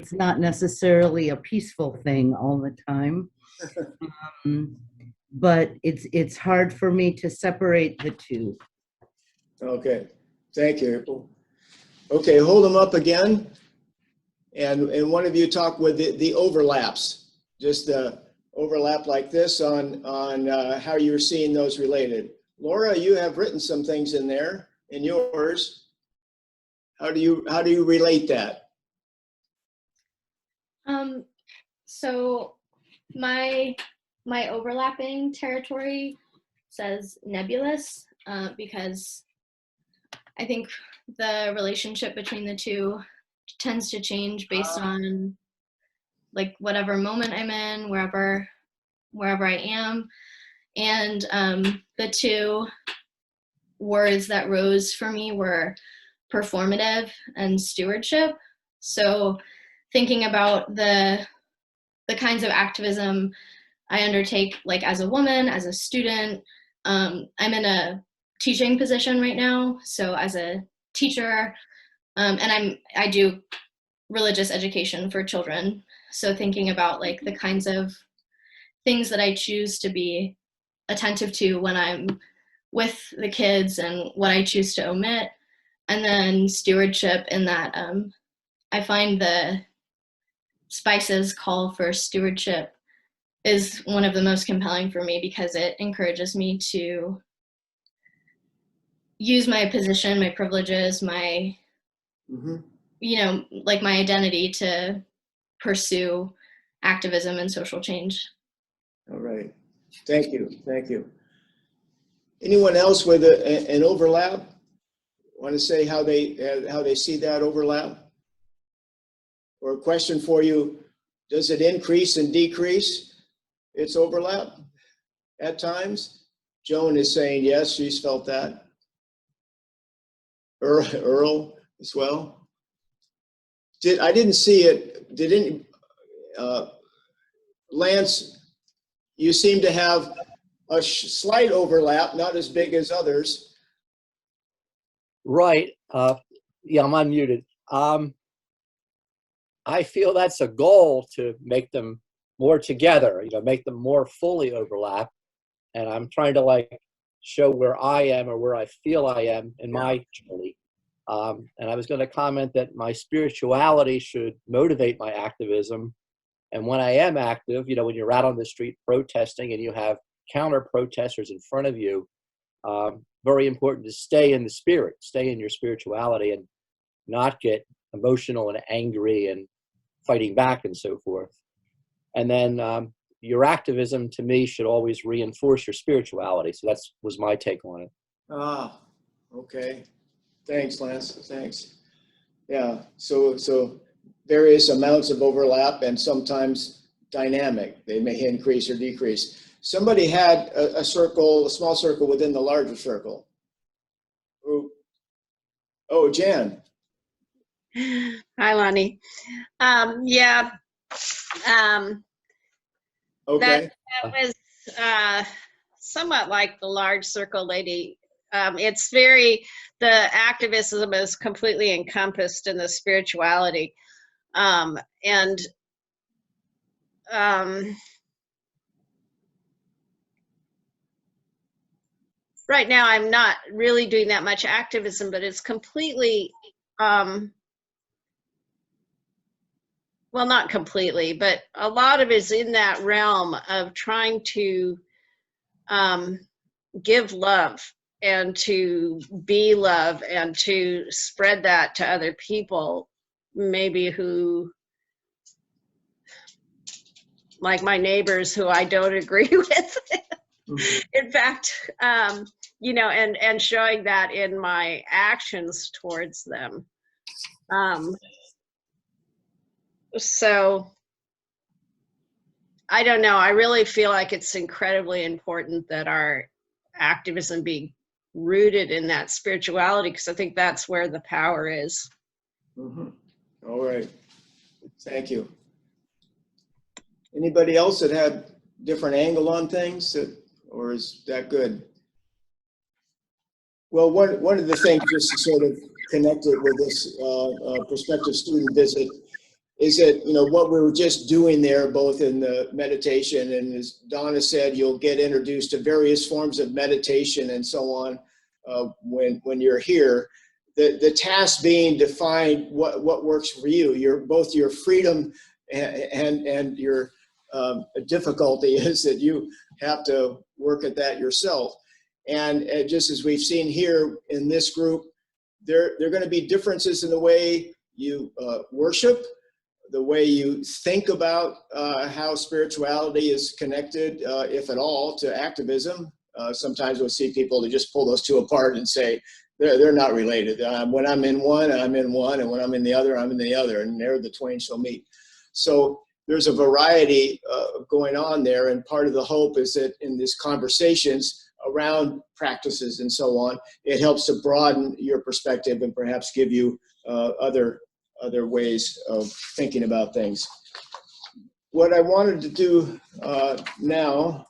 it's not necessarily a peaceful thing all the time. But it's hard for me to separate the two. Okay, thank you. Okay, hold them up again. And one of you talk with the overlaps, just overlap like this on how you're seeing those related. Laura, you have written some things in there in yours. How do you relate that? So my overlapping territory says nebulous, because I think the relationship between the two tends to change based on like whatever moment I'm in, wherever I am. And the two words that rose for me were performative and stewardship. So thinking about the kinds of activism I undertake, like as a woman, as a student, I'm in a teaching position right now. So as a teacher, and I do religious education for children. So thinking about like the kinds of things that I choose to be attentive to when I'm with the kids and what I choose to omit. And then stewardship in that I find the Spice's call for stewardship is one of the most compelling for me because it encourages me to use my position, my privileges, my, like my identity to pursue activism and social change. All right, thank you. Anyone else with an overlap? Want to say how they see that overlap? Or a question for you, does it increase and decrease its overlap at times? Joan is saying yes, she's felt that. Earl as well. I didn't see it. Did any, Lance, you seem to have a slight overlap, not as big as others. Right. Yeah, I'm unmuted. I feel that's a goal to make them more together, make them more fully overlap. And I'm trying to like show where I am or where I feel I am in my journey. And I was going to comment that my spirituality should motivate my activism. And when I am active, when you're out on the street protesting and you have counter protesters in front of you, very important to stay in the spirit, stay in your spirituality and not get emotional and angry and fighting back and so forth. And then your activism to me should always reinforce your spirituality. So that was my take on it. Ah, okay. Thanks, Lance. Thanks. Yeah. So various amounts of overlap and sometimes dynamic. They may increase or decrease. Somebody had a small circle within the larger circle. Oh, Jan. Hi, Lonnie. Yeah. Okay. That was somewhat like the large circle lady. It's the activism is completely encompassed in the spirituality. Right now, I'm not really doing that much activism, but it's completely, well, not completely, but a lot of it is in that realm of trying to give love and to be love and to spread that to other people, maybe who, like my neighbors who I don't agree with. In fact, and showing that in my actions towards them. So I don't know. I really feel like it's incredibly important that our activism be rooted in that spirituality, because I think that's where the power is. All right. Thank you. Anybody else that had different angle on things, or is that good? Well, one of the things, just to sort of connect it with this prospective student visit, is that, you know, what we were just doing there, both in the meditation, and as Donna said, you'll get introduced to various forms of meditation and so on when you're here. The task being to find what works for you. Both your freedom and your difficulty is that you have to work at that yourself. And just as we've seen here in this group, there are going to be differences in the way you worship, the way you think about how spirituality is connected, if at all, to activism. Sometimes we'll see people that just pull those two apart and say they're not related. When I'm in one, I'm in one, and when I'm in the other, I'm in the other, and there the twain shall meet. So there's a variety going on there, and part of the hope is that in these conversations around practices and so on, it helps to broaden your perspective and perhaps give you other ways of thinking about things. What I wanted to do now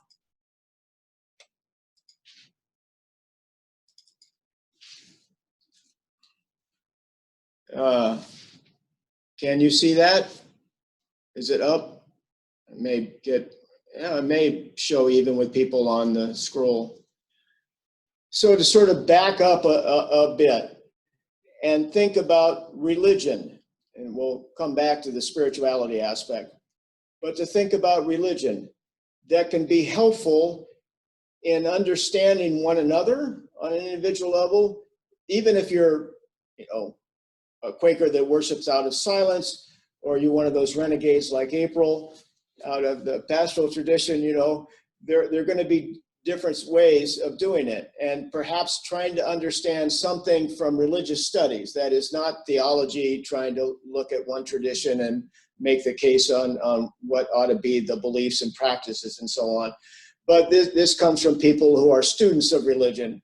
can you see that? Is it up? It may show even with people on the scroll. So to sort of back up a bit and think about religion, and we'll come back to the spirituality aspect, but to think about religion that can be helpful in understanding one another on an individual level, even if you're, you know, a Quaker that worships out of silence, or you're one of those renegades like April out of the pastoral tradition, you know, there are going to be different ways of doing it, and perhaps trying to understand something from religious studies. That is not theology, trying to look at one tradition and make the case on what ought to be the beliefs and practices and so on. But this comes from people who are students of religion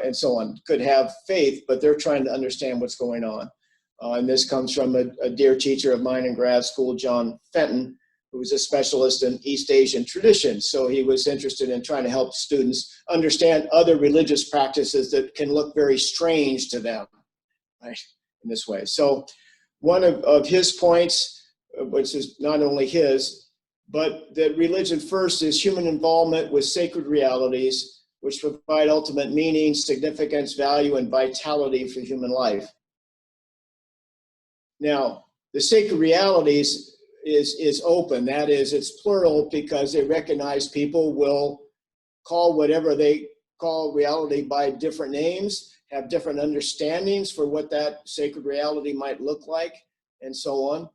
and so on, could have faith, but they're trying to understand what's going on. And this comes from a dear teacher of mine in grad school, John Fenton, who was a specialist in East Asian traditions. So he was interested in trying to help students understand other religious practices that can look very strange to them, right, in this way. So one of his points, which is not only his, but that religion first is human involvement with sacred realities, which provide ultimate meaning, significance, value, and vitality for human life. Now, the sacred realities is open. That is, it's plural because they recognize people will call whatever they call reality by different names, have different understandings for what that sacred reality might look like, and so on.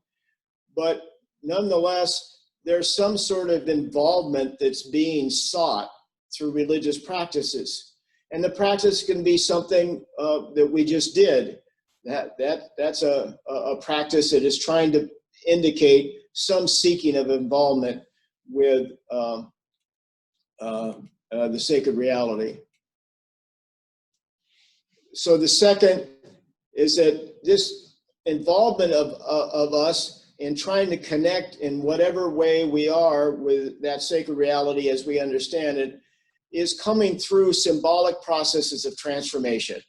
But nonetheless, there's some sort of involvement that's being sought through religious practices. And the practice can be something that we just did. That's a practice that is trying to indicate some seeking of involvement with the sacred reality. So the second is that this involvement of us in trying to connect in whatever way we are with that sacred reality as we understand it is coming through symbolic processes of transformation.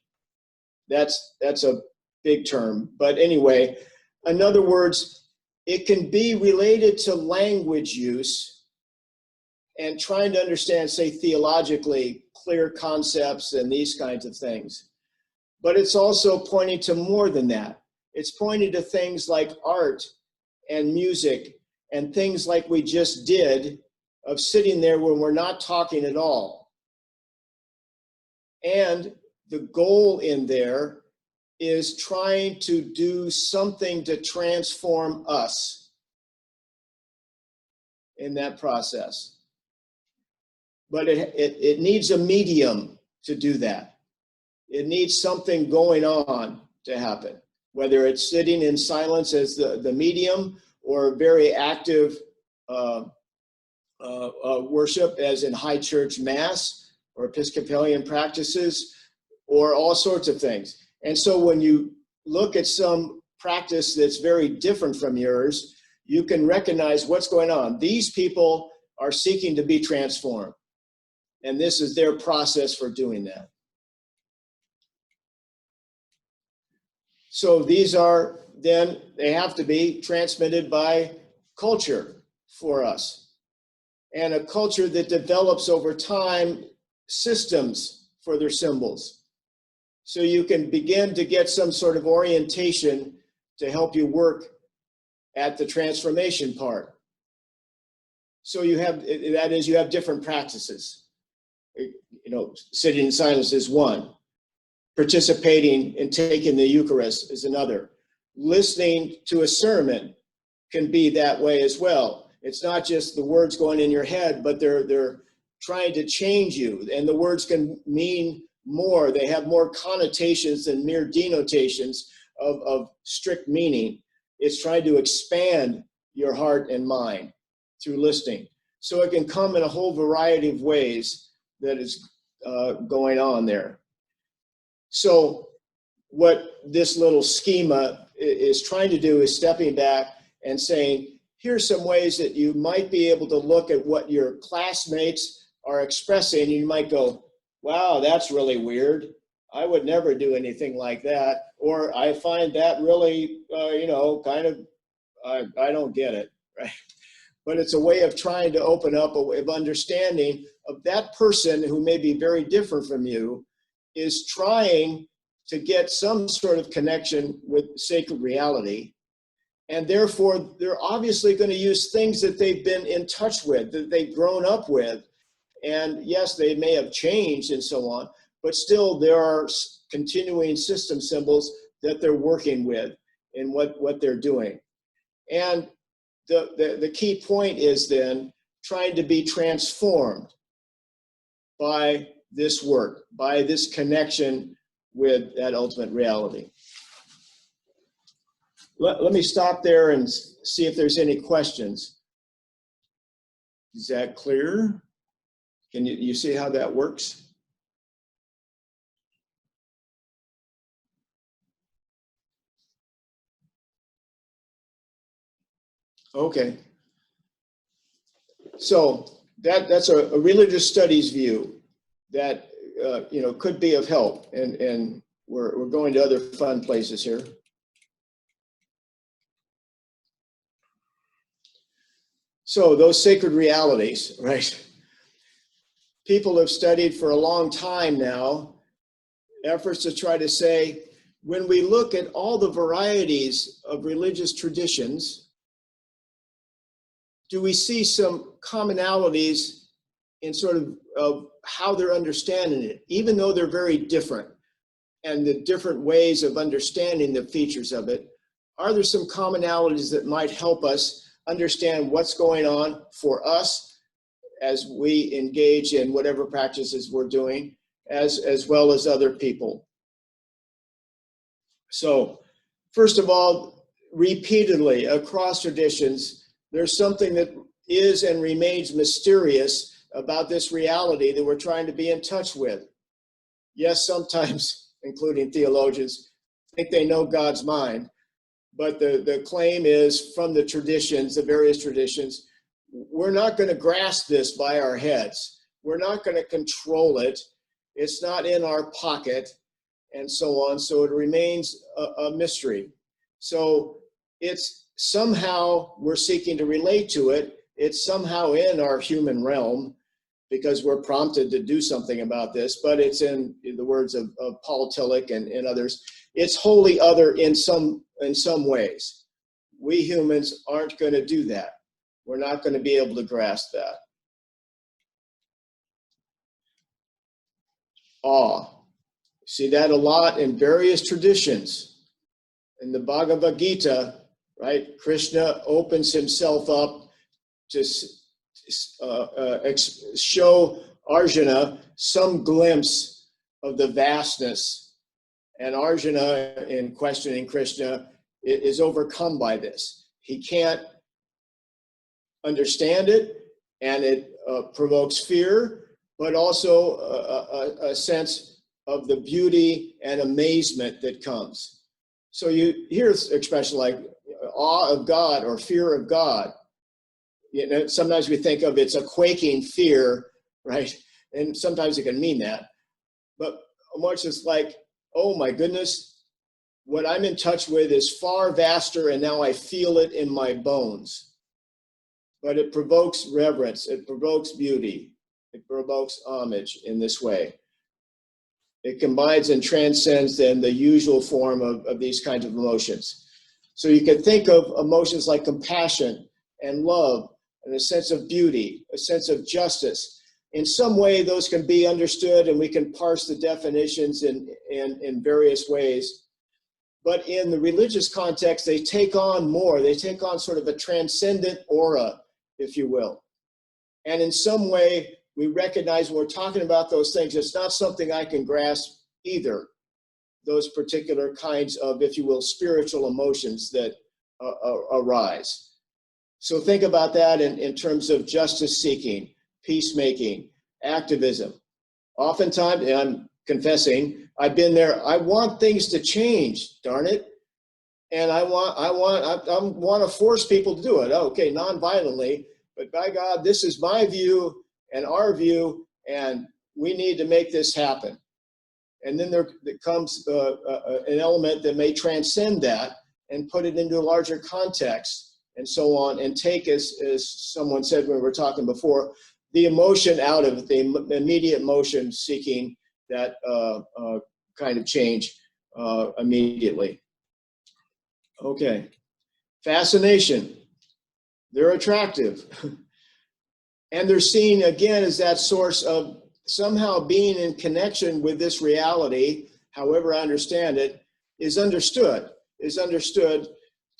That's a big term, but anyway, in other words, it can be related to language use and trying to understand, say, theologically clear concepts and these kinds of things. But it's also pointing to more than that. It's pointing to things like art and music and things like we just did of sitting there when we're not talking at all. And the goal in there is trying to do something to transform us in that process. But it needs a medium to do that. It needs something going on to happen, whether it's sitting in silence as the medium or very active worship as in high church mass or Episcopalian practices or all sorts of things. And so when you look at some practice that's very different from yours, you can recognize what's going on. These people are seeking to be transformed, and this is their process for doing that. So these are then they have to be transmitted by culture for us. And a culture that develops over time systems for their symbols. So you can begin to get some sort of orientation to help you work at the transformation part. So you have, that is, you have different practices. You know, sitting in silence is one. Participating in taking the Eucharist is another. Listening to a sermon can be that way as well. It's not just the words going in your head, but they're trying to change you. And the words can mean more. They have more connotations than mere denotations of strict meaning. It's trying to expand your heart and mind through listening. So it can come in a whole variety of ways that is going on there. So what this little schema is trying to do is stepping back and saying, here's some ways that you might be able to look at what your classmates are expressing. You might go, wow, that's really weird. I would never do anything like that. Or I find that really, you know, kind of, I don't get it, right? But it's a way of trying to open up a way of understanding of that person who may be very different from you is trying to get some sort of connection with sacred reality. And therefore, they're obviously going to use things that they've been in touch with, that they've grown up with. And yes, they may have changed and so on, but still there are continuing system symbols that they're working with in what they're doing. And the key point is then trying to be transformed by this work, by this connection with that ultimate reality. Let me stop there and see if there's any questions. Is that clear? Can you see how that works? Okay. So that's a religious studies view that you know, could be of help, and we're going to other fun places here. So those sacred realities, right? People have studied for a long time now efforts to try to say, when we look at all the varieties of religious traditions, do we see some commonalities in sort of how they're understanding it, even though they're very different, and the different ways of understanding the features of it? Are there some commonalities that might help us understand what's going on for us as we engage in whatever practices we're doing, as well as other people? So, first of all, repeatedly across traditions, there's something that is and remains mysterious about this reality that we're trying to be in touch with. Yes, sometimes, including theologians, think they know God's mind, but the claim is from the traditions, the various traditions, we're not going to grasp this by our heads. We're not going to control it. It's not in our pocket, and so on. So it remains a mystery. So it's somehow we're seeking to relate to it. It's somehow in our human realm because we're prompted to do something about this, but it's in the words of Paul Tillich and others, it's wholly other in some ways. We humans aren't going to do that. We're not going to be able to grasp that. Awe. See that a lot in various traditions. In the Bhagavad Gita, right, Krishna opens himself up to show Arjuna some glimpse of the vastness. And Arjuna, in questioning Krishna, is overcome by this. He can't understand it, and it provokes fear, but also a sense of the beauty and amazement that comes. So you hear expressions like awe of God or fear of God. You know, sometimes we think of it's a quaking fear, right? And sometimes it can mean that. But much is like, oh my goodness, what I'm in touch with is far vaster, and now I feel it in my bones. But it provokes reverence, it provokes beauty, it provokes homage in this way. It combines and transcends then the usual form of these kinds of emotions. So you can think of emotions like compassion and love and a sense of beauty, a sense of justice. In some way, those can be understood, and we can parse the definitions in various ways. But in the religious context, they take on more. They take on sort of a transcendent aura, if you will. And in some way, we recognize when we're talking about those things, it's not something I can grasp either, those particular kinds of, if you will, spiritual emotions that arise. So think about that in terms of justice seeking, peacemaking, activism. Oftentimes, and I'm confessing, I've been there, I want things to change, darn it. And I want to force people to do it. Okay, non-violently, but by God, this is my view and our view, and we need to make this happen. And then there comes an element that may transcend that and put it into a larger context and so on, and take, as someone said when we were talking before, the emotion out of it, the immediate motion seeking that kind of change immediately. Okay. Fascination. They're attractive. And they're seen again as that source of somehow being in connection with this reality, however I understand it, is understood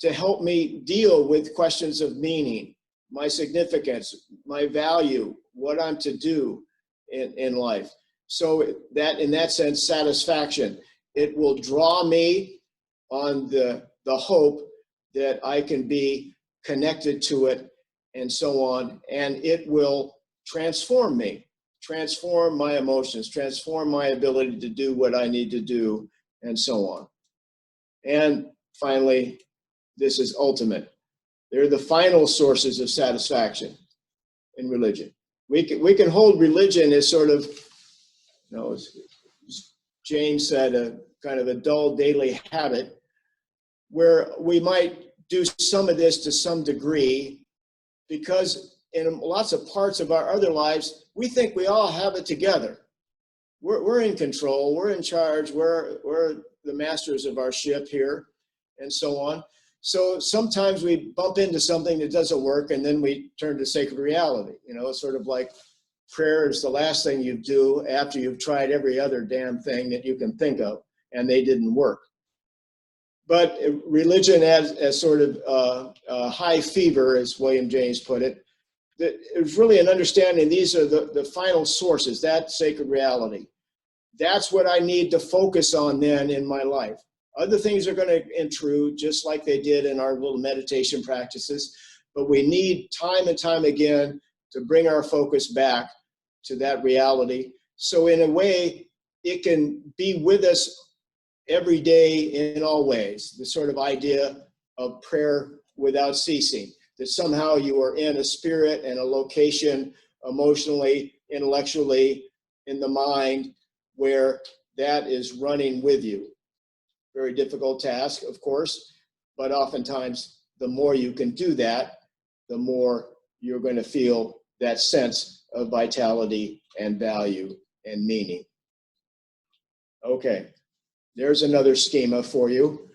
to help me deal with questions of meaning, my significance, my value, what I'm to do in life. So that, in that sense, satisfaction. It will draw me on the hope that I can be connected to it and so on, and it will transform me, transform my emotions, transform my ability to do what I need to do, and so on. And finally, this is ultimate. They're the final sources of satisfaction in religion. We can hold religion as sort of, as James said, a kind of a dull daily habit, where we might do some of this to some degree, because in lots of parts of our other lives, we think we all have it together. We're in control, we're in charge, we're the masters of our ship here, and so on. So sometimes we bump into something that doesn't work, and then we turn to sacred reality. It's sort of like prayer is the last thing you do after you've tried every other damn thing that you can think of, and they didn't work. But religion as sort of high fever, as William James put it, that it's really an understanding these are the final sources, that sacred reality. That's what I need to focus on then in my life. Other things are going to intrude, just like they did in our little meditation practices, but we need time and time again to bring our focus back to that reality. So in a way, it can be with us every day in all ways, the sort of idea of prayer without ceasing, that somehow you are in a spirit and a location emotionally, intellectually, in the mind, where that is running with you. Very difficult task, of course, but oftentimes the more you can do that, the more you're going to feel that sense of vitality and value and meaning. Okay. There's another schema for you.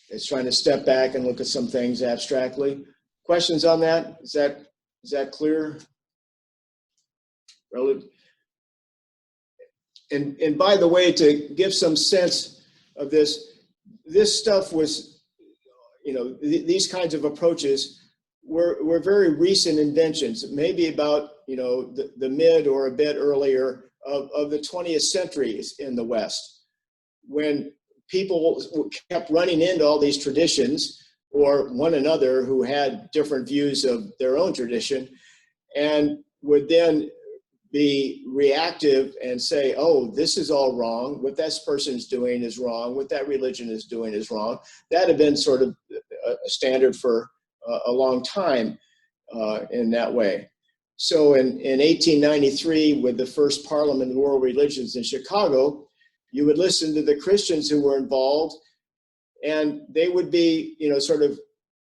It's trying to step back and look at some things abstractly. Questions on that? Is that clear? And by the way, to give some sense of this stuff was, these kinds of approaches were very recent inventions, maybe about, the mid or a bit earlier of the 20th century in the West, when people kept running into all these traditions or one another who had different views of their own tradition, and would then be reactive and say, oh, this is all wrong. What this person's doing is wrong. What that religion is doing is wrong. That had been sort of a standard for a long time in that way. So in 1893, with the first Parliament of World Religions in Chicago, you would listen to the Christians who were involved, and they would be, sort of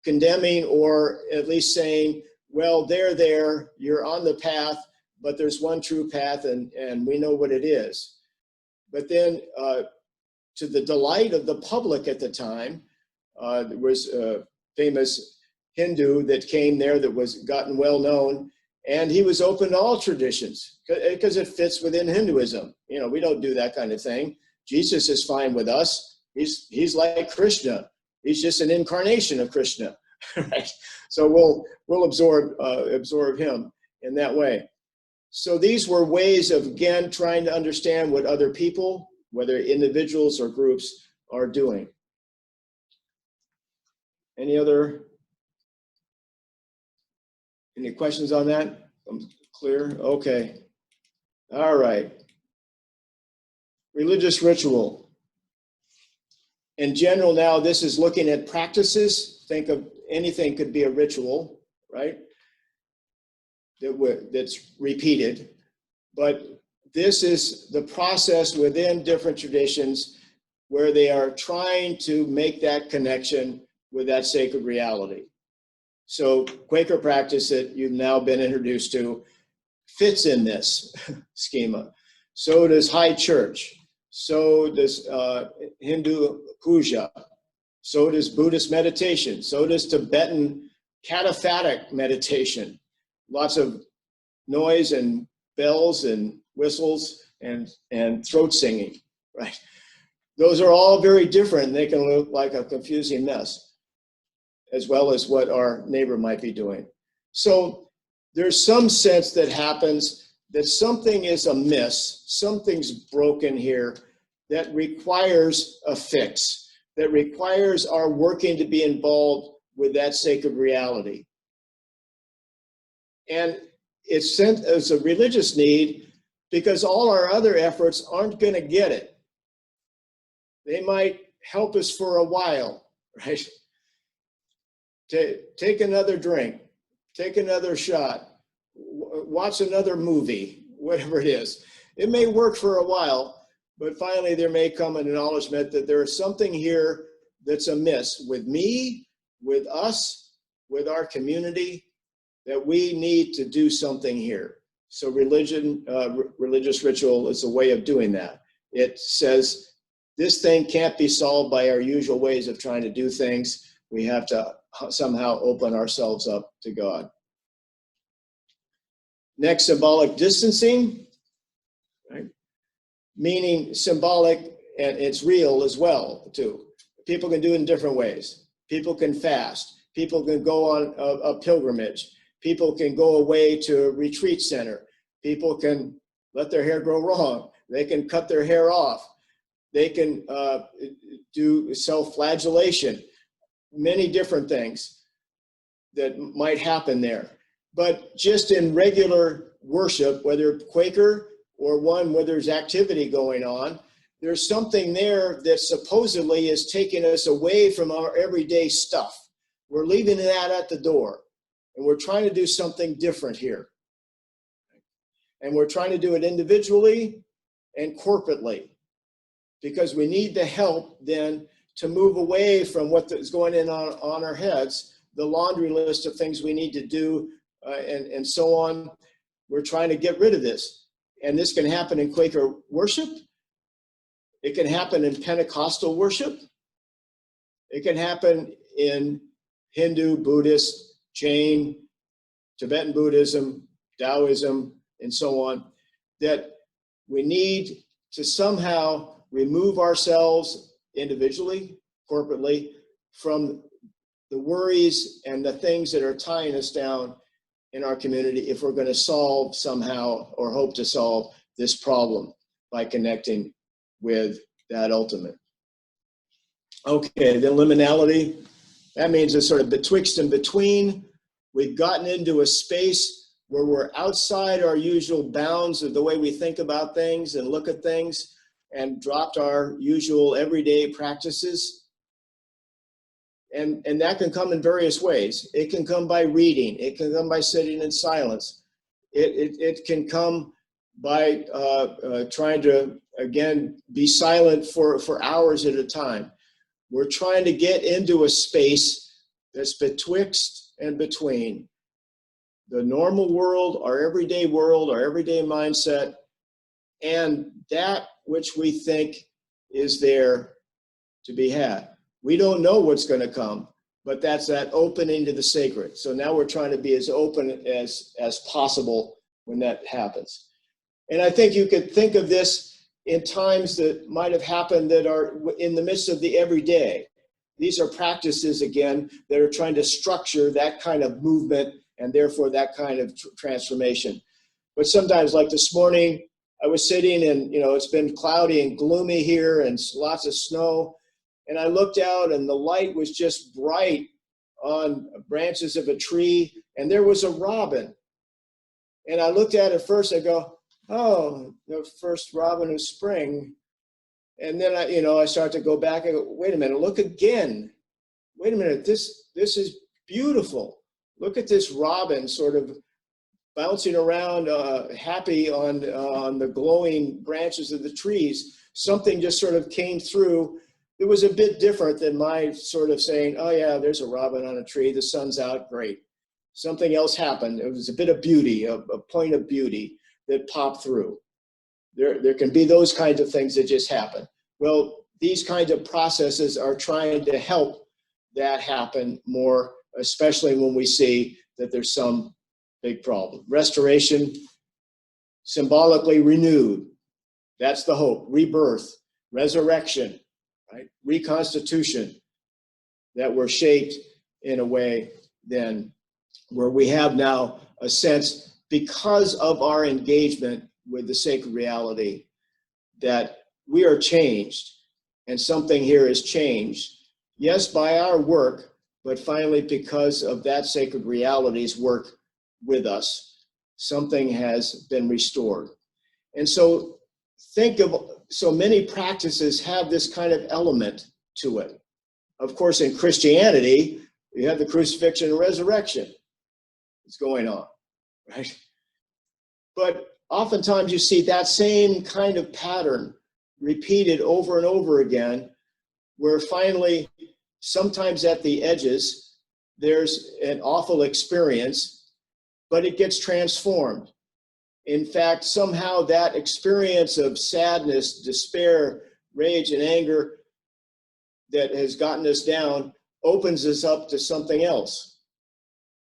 condemning, or at least saying, well, they're there, you're on the path, but there's one true path, and we know what it is. But then, to the delight of the public at the time, there was a famous Hindu that came there that was gotten well known, and he was open to all traditions because it fits within Hinduism. We don't do that kind of thing. Jesus is fine with us. He's like Krishna. He's just an incarnation of Krishna, right? So we'll absorb him in that way. So these were ways of, again, trying to understand what other people, whether individuals or groups, are doing. Any questions on that? I'm clear? Okay. All right. Religious ritual. In general, now this is looking at practices. Think of anything could be a ritual, right? That's repeated. But this is the process within different traditions where they are trying to make that connection with that sacred reality. So Quaker practice that you've now been introduced to fits in this schema. So does High Church. So does Hindu puja. So does Buddhist meditation. So does Tibetan cataphatic meditation. Lots of noise and bells and whistles and throat singing, right? Those are all very different. They can look like a confusing mess, as well as what our neighbor might be doing. So there's some sense that happens that something is amiss, something's broken here that requires a fix, that requires our working to be involved with that sacred reality. And it's sent as a religious need because all our other efforts aren't going to get it. They might help us for a while, right? Take another drink, take another shot, watch another movie, whatever it is. It may work for a while, but finally there may come an acknowledgement that there is something here that's amiss with me, with us, with our community, that we need to do something here. So religious ritual is a way of doing that. It says this thing can't be solved by our usual ways of trying to do things. We have to somehow open ourselves up to God. Next, symbolic distancing, right? Meaning symbolic, and it's real as well, too. People can do it in different ways. People can fast. People can go on a pilgrimage. People can go away to a retreat center. People can let their hair grow long. They can cut their hair off. They can do self-flagellation. Many different things that might happen there. But just in regular worship, whether Quaker or one where there's activity going on, there's something there that supposedly is taking us away from our everyday stuff. We're leaving that at the door, and we're trying to do something different here. And we're trying to do it individually and corporately, because we need the help then to move away from what is going on our heads, the laundry list of things we need to do, and so on. We're trying to get rid of this. And this can happen in Quaker worship. It can happen in Pentecostal worship. It can happen in Hindu, Buddhist, Jain, Tibetan Buddhism, Taoism, and so on, that we need to somehow remove ourselves individually, corporately, from the worries and the things that are tying us down in our community if we're going to solve somehow, or hope to solve, this problem by connecting with that ultimate. Okay, then liminality. That means it's sort of betwixt and between. We've gotten into a space where we're outside our usual bounds of the way we think about things and look at things, and dropped our usual everyday practices. And that can come in various ways. It can come by reading. It can come by sitting in silence. It can come by trying to, again, be silent for hours at a time. We're trying to get into a space that's betwixt and between the normal world, our everyday mindset, and that which we think is there to be had. We don't know what's going to come, but that's that opening to the sacred. So now we're trying to be as open as possible when that happens. And I think you could think of this in times that might have happened that are in the midst of the everyday. These are practices, again, that are trying to structure that kind of movement and therefore that kind of transformation. But sometimes, like this morning, I was sitting and, it's been cloudy and gloomy here and lots of snow. And I looked out and the light was just bright on branches of a tree, and there was a robin. And I looked at it first, I go, oh, the first robin of spring. And then I start to go back and go, wait a minute, look again. Wait a minute, this is beautiful. Look at this robin sort of bouncing around, happy on the glowing branches of the trees. Something just sort of came through. It was a bit different than my sort of saying, oh yeah, there's a robin on a tree, the sun's out, great. Something else happened. It was a bit of beauty, a point of beauty that popped through. There can be those kinds of things that just happen. Well, these kinds of processes are trying to help that happen more, especially when we see that there's some big problem. Restoration, symbolically renewed. That's the hope. Rebirth, resurrection, right? Reconstitution, that we're shaped in a way then where we have now a sense, because of our engagement with the sacred reality, that we are changed and something here is changed. Yes, by our work, but finally because of that sacred reality's work with us, something has been restored. And so think of, so many practices have this kind of element to it. Of course, in Christianity, you have the crucifixion and resurrection. It's going on, right? But oftentimes you see that same kind of pattern repeated over and over again, where finally, sometimes at the edges, there's an awful experience, but it gets transformed. In fact, somehow that experience of sadness, despair, rage, and anger that has gotten us down opens us up to something else.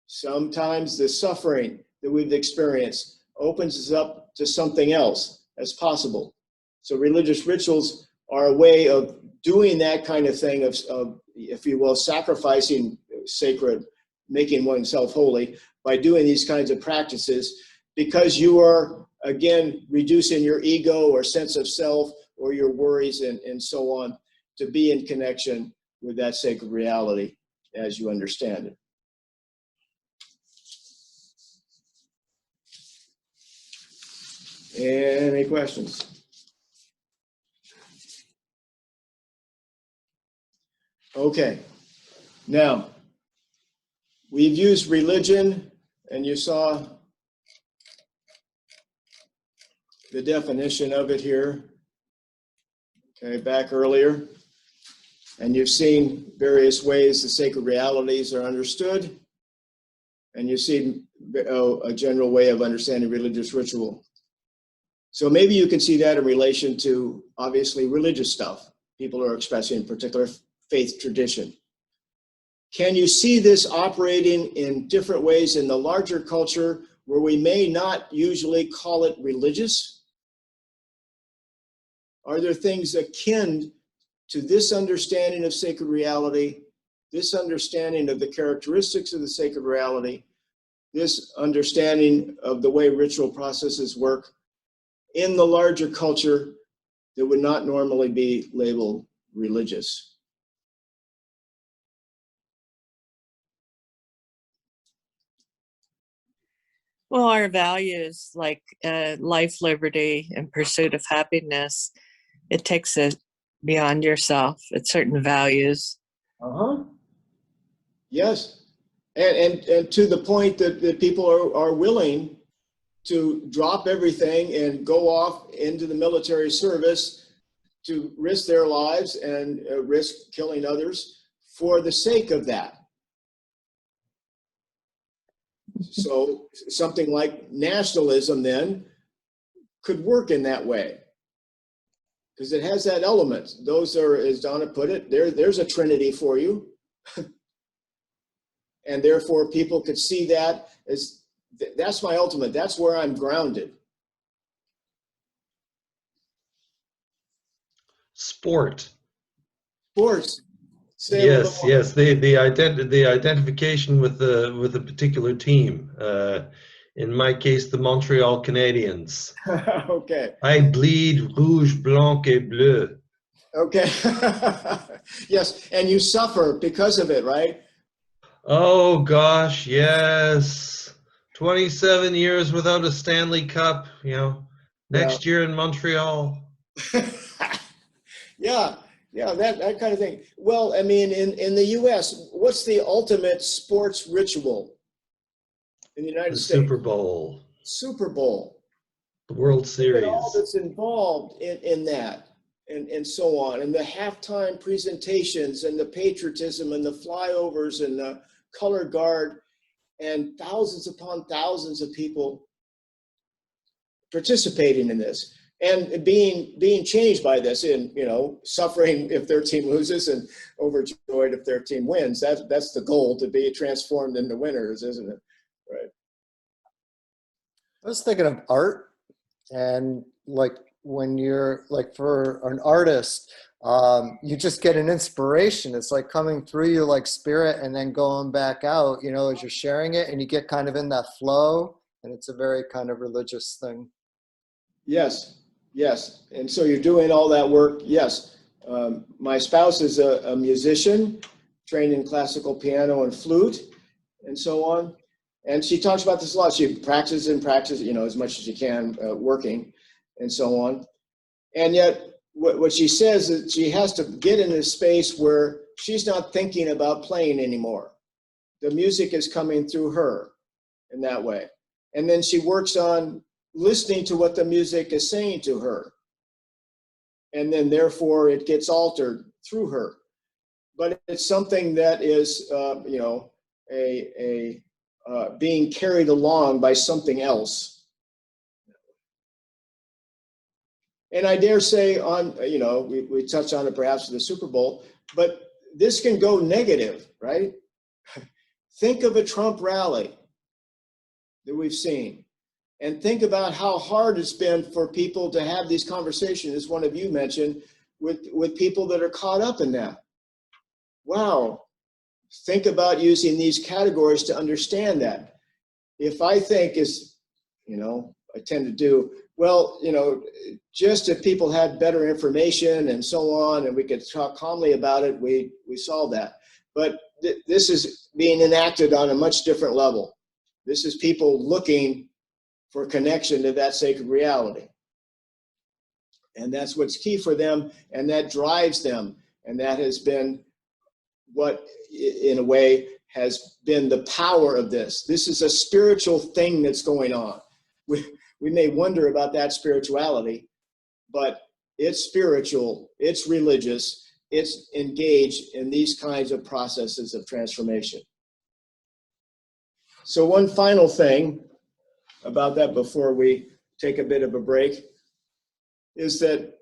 Sometimes the suffering that we've experienced opens us up to something else as possible. So religious rituals are a way of doing that kind of thing of, if you will, sacrificing sacred, making oneself holy by doing these kinds of practices, because you are, again, reducing your ego or sense of self or your worries and so on to be in connection with that sacred reality as you understand it. Any questions? Okay, now we've used religion, and you saw the definition of it here, okay, back earlier, and you've seen various ways the sacred realities are understood, and you've seen a general way of understanding religious ritual. So maybe you can see that in relation to, obviously, religious stuff. People are expressing particular faith tradition. Can you see this operating in different ways in the larger culture where we may not usually call it religious? Are there things akin to this understanding of sacred reality, this understanding of the characteristics of the sacred reality, this understanding of the way ritual processes work in the larger culture that would not normally be labeled religious? Well, our values like life, liberty, and pursuit of happiness, it takes it beyond yourself. It's certain values. Yes. And to the point that people are willing to drop everything and go off into the military service to risk their lives and risk killing others for the sake of that. So something like nationalism then could work in that way, because it has that element. Those are, as Donna put it, there's a trinity for you. And therefore people could see that as, that's my ultimate, that's where I'm grounded. Sport. Sports. Say a little Yes, more. yes. The identification with the particular team. In my case, the Montreal Canadiens. Okay. I bleed rouge, blanc, et bleu. Okay. Yes, and you suffer because of it, right? Oh gosh, yes. 27 years without a Stanley Cup. You know, next year in Montreal. Yeah, yeah, that kind of thing. Well, I mean, in the US, what's the ultimate sports ritual in the United The States? Super Bowl, Super Bowl. the World Look at all Series. that's involved in that, and so on, and the halftime presentations and the patriotism and the flyovers and the color guard, and thousands upon thousands of people participating in this and being changed by this, in, you know, suffering if their team loses and overjoyed if their team wins. That's the goal, to be transformed into winners, isn't it? Right. I was thinking of art, and like when you're like, for an artist, you just get an inspiration. It's like coming through you like spirit and then going back out, you know, as you're sharing it, and you get kind of in that flow, and it's a very kind of religious thing. Yes, yes. And so you're doing all that work. Yes. My spouse is a musician, trained in classical piano and flute and so on. And she talks about this a lot. She practices and practices, you know, as much as she can, working and so on. And yet what she says is she has to get in a space where she's not thinking about playing anymore. The music is coming through her in that way. And then she works on listening to what the music is saying to her. And then therefore it gets altered through her. But it's something that is, you know, being carried along by something else. And I dare say on, you know, we touched on it perhaps with the Super Bowl, but this can go negative, right? Think of a Trump rally that we've seen. And think about how hard it's been for people to have these conversations, as one of you mentioned, with people that are caught up in that. Wow. Think about using these categories to understand that. If I think is, you know, I tend to do, well, you know, just if people had better information and so on, and we could talk calmly about it, we solve that. But this is being enacted on a much different level. This is people looking for connection to that sacred reality. And that's what's key for them, and that drives them. And that has been what, in a way, has been the power of this. This is a spiritual thing that's going on. We may wonder about that spirituality, but it's spiritual, it's religious, it's engaged in these kinds of processes of transformation. So one final thing about that before we take a bit of a break is that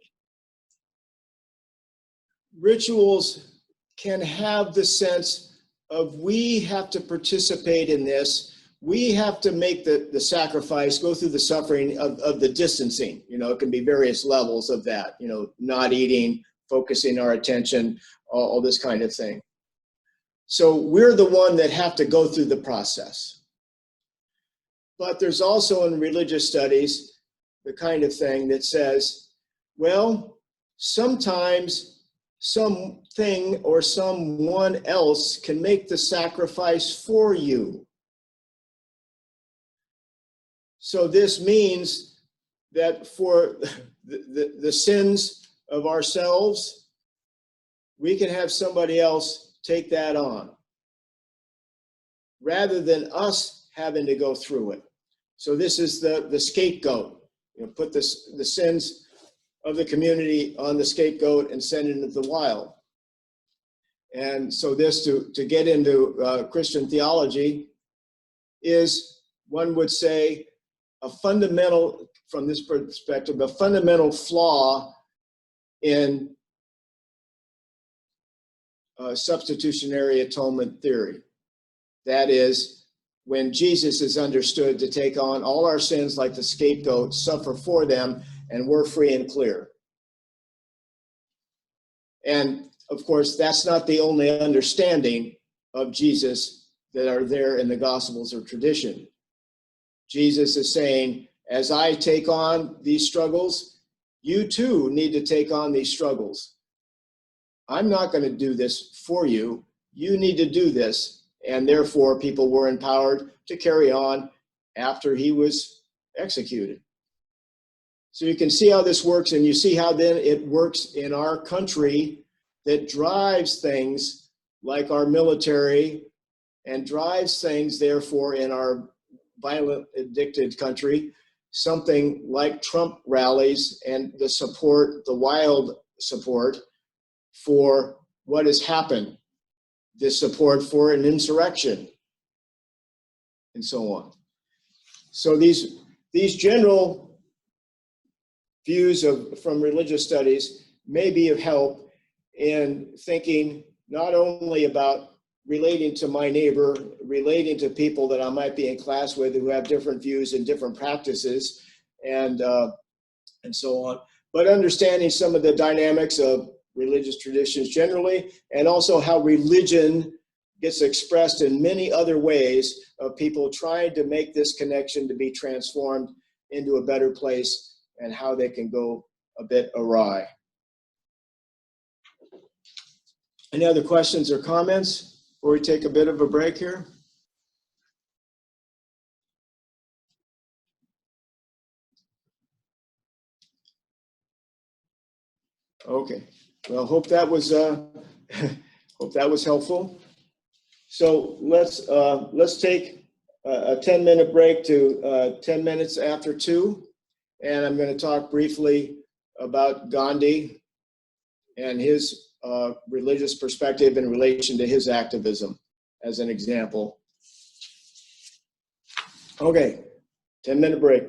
rituals can have the sense of, we have to participate in this. We have to make the sacrifice, go through the suffering of the distancing. You know, it can be various levels of that, you know, not eating, focusing our attention, all this kind of thing. So we're the one that have to go through the process. But there's also in religious studies the kind of thing that says, well, sometimes something or someone else can make the sacrifice for you. So this means that for the sins of ourselves, we can have somebody else take that on, rather than us having to go through it. So this is the scapegoat. You know, put the sins of the community on the scapegoat and sent into the wild. And so this, to get into Christian theology, is, one would say, a fundamental, from this perspective, a fundamental flaw in substitutionary atonement theory. That is, when Jesus is understood to take on all our sins like the scapegoat, suffer for them, and we're free and clear. And of course, that's not the only understanding of Jesus that are there in the Gospels or tradition. Jesus is saying, as I take on these struggles, you too need to take on these struggles. I'm not going to do this for you. You need to do this. And therefore, people were empowered to carry on after he was executed. So you can see how this works, and you see how then it works in our country that drives things like our military and drives things, therefore, in our violent, addicted country, something like Trump rallies and the support, the wild support for what has happened, the support for an insurrection, and so on. So these general views from religious studies may be of help in thinking not only about relating to my neighbor, relating to people that I might be in class with who have different views and different practices, and so on, but understanding some of the dynamics of religious traditions generally, and also how religion gets expressed in many other ways of people trying to make this connection to be transformed into a better place, and how they can go a bit awry. Any other questions or comments before we take a bit of a break here? Okay. Well, hope that was hope that was helpful. So let's take a 10-minute break to 10 minutes after 2, and I'm going to talk briefly about Gandhi and his religious perspective in relation to his activism as an example. Okay, 10-minute break.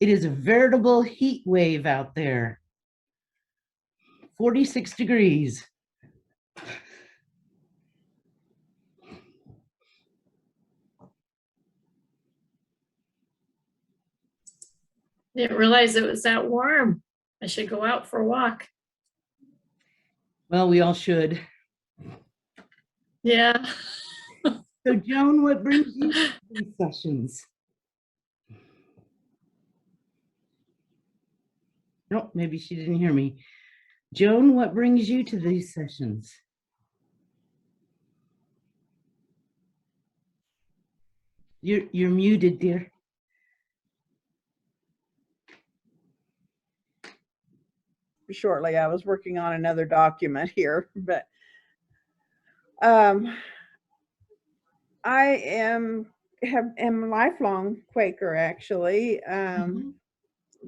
It is a veritable heat wave out there. 46 degrees. Didn't realize it was that warm. I should go out for a walk. Well, we all should. Yeah. So, Joan, what brings you to these sessions? No, maybe she didn't hear me. Joan, what brings you to these sessions? You're muted, dear. Shortly, I was working on another document here, but I am a lifelong Quaker, actually.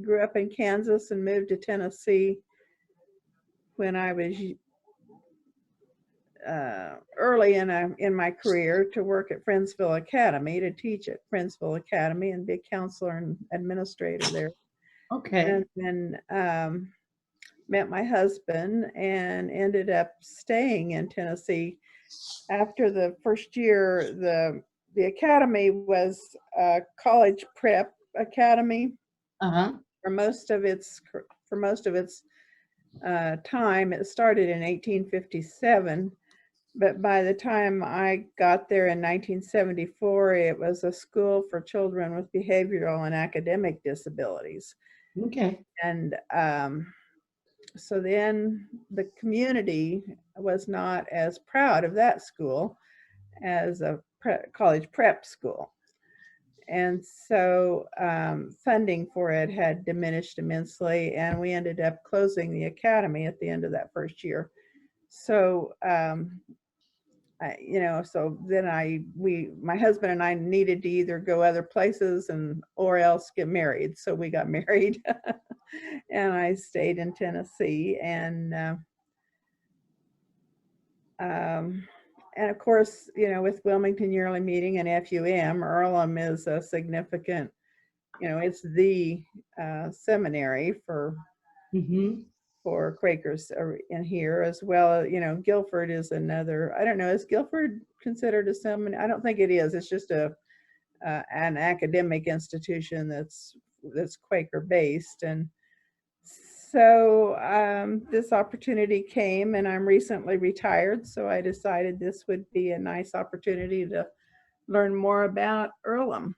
Grew up in Kansas and moved to Tennessee when I was early in my career to work at Friendsville Academy, to teach at Friendsville Academy and be a counselor and administrator there. Okay. And then met my husband and ended up staying in Tennessee. After the first year, the academy was a college prep academy. Uh-huh. For most of its time. It started in 1857, but by the time I got there in 1974, it was a school for children with behavioral and academic disabilities. Okay. And so then the community was not as proud of that school as a college prep school. And so funding for it had diminished immensely, and we ended up closing the academy at the end of that first year. So, so then my husband and I needed to either go other places or else get married. So we got married, and I stayed in Tennessee, and of course, with Wilmington Yearly Meeting and FUM, Earlham is a significant, it's the seminary for Quakers in here, as well. Guilford is another. I don't know. Is Guilford considered a seminary? I don't think it is. It's just an academic institution that's Quaker based. And so this opportunity came, and I'm recently retired, so I decided this would be a nice opportunity to learn more about Earlham.